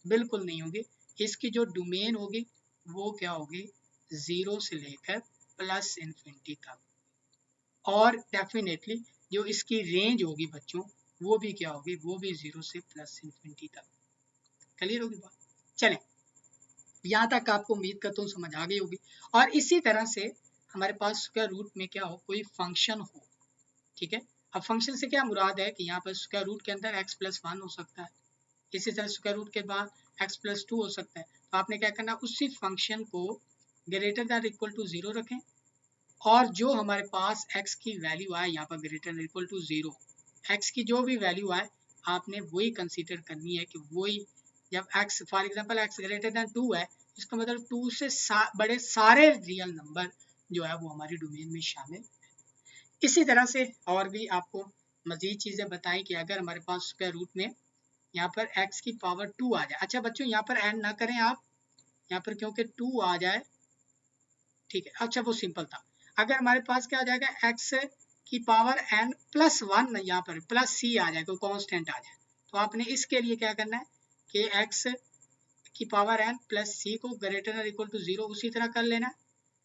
बिल्कुल नहीं होंगे। इसकी जो डोमेन होगी वो क्या होगी, 0 से लेकर प्लस इन्फिनिटी तक, और डेफिनेटली जो इसकी रेंज होगी बच्चों वो भी क्या होगी, वो भी 0 से प्लस इन्फिनिटी तक। क्लियर होगी बात? चलें, यहाँ तक आपको उम्मीद करता हूँ समझ आ गई होगी। और इसी तरह से हमारे पास स्क्वायर रूट में क्या हो, कोई फंक्शन हो, ठीक है। अब फंक्शन से क्या मुराद है कि यहाँ पर स्क्वायर रूट के अंदर x + 1 हो सकता है, इसी तरह स्क्वायर रूट के बाद x + 2 हो सकता है। तो आपने क्या करना, उसी फंक्शन को ग्रेटर दैन इक्वल टू 0 रखें, और जो हमारे पास x की वैल्यू आए यहाँ पर greater than equal to 0, x की जो भी वैल्यू आए आपने वही कंसीडर करनी है कि वही, जब x for example x greater than 2 है, इसका मतलब 2 से बड़े सारे रियल नंबर जो है वो हमारी डोमेन में शामिल। इसी तरह से और भी आपको मजीद चीज़ें बताएं कि अगर हमारे पास स्क्वायर रूट में यहाँ पर x की पावर 2 आ जाए। अच्छा बच्चों, यहाँ पर एंड ना करें आप, यहाँ पर क्योंकि 2 आ जाए, ठीक है। अच्छा वो सिंपल था। अगर हमारे पास क्या आ जाएगा, x की पावर n + 1, यहाँ पर प्लस c आ जाए, कोई कांस्टेंट आ जाए, तो आपने इसके लिए क्या करना है कि x की पावर n + c को ग्रेटर दैन इक्वल टू 0 उसी तरह कर लेना है।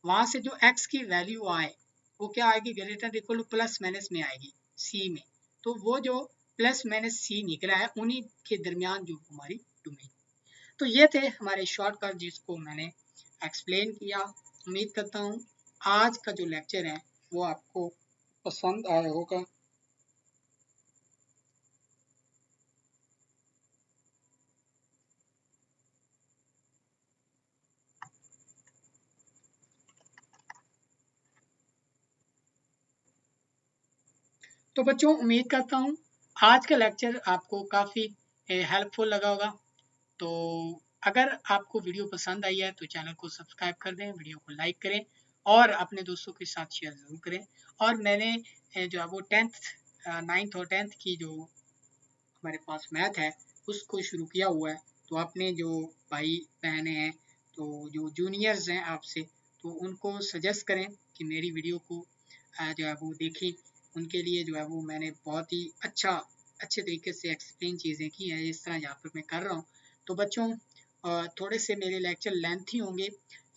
वहां से जो x की वैल्यू आए वो क्या आएगी, greater than equal two plus minus में आएगी c में, तो वो जो प्लस माइनस c निकला है उन्हीं के दरमियान जो हमारी डोमेन। तो ये थे हमारे शॉर्टकट जिसको मैंने एक्सप्लेन किया। उम्मीद करता हूँ आज का जो लेक्चर है वो आपको पसंद आया होगा। तो बच्चों उम्मीद करता हूँ आज का लेक्चर आपको काफ़ी हेल्पफुल लगा होगा। तो अगर आपको वीडियो पसंद आई है तो चैनल को सब्सक्राइब कर दें, वीडियो को लाइक करें और अपने दोस्तों के साथ शेयर ज़रूर करें। और मैंने जो है वो 9th और 10th की जो हमारे पास मैथ है उसको शुरू किया हुआ है। तो अपने जो भाई बहनें हैं, तो जो जूनियर्स हैं आपसे, तो उनको सजेस्ट करें कि मेरी वीडियो को जो है वो देखें। उनके लिए जो है वो मैंने बहुत ही अच्छे तरीके से एक्सप्लेन चीज़ें की हैं, इस तरह यहाँ पर मैं कर रहा हूँ। तो बच्चों थोड़े से मेरे लेक्चर लेंथी होंगे,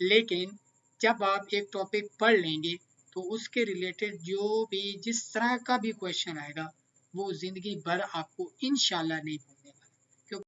लेकिन जब आप एक टॉपिक पढ़ लेंगे तो उसके रिलेटेड जो भी जिस तरह का भी क्वेश्चन आएगा वो ज़िंदगी भर आपको इंशाल्लाह नहीं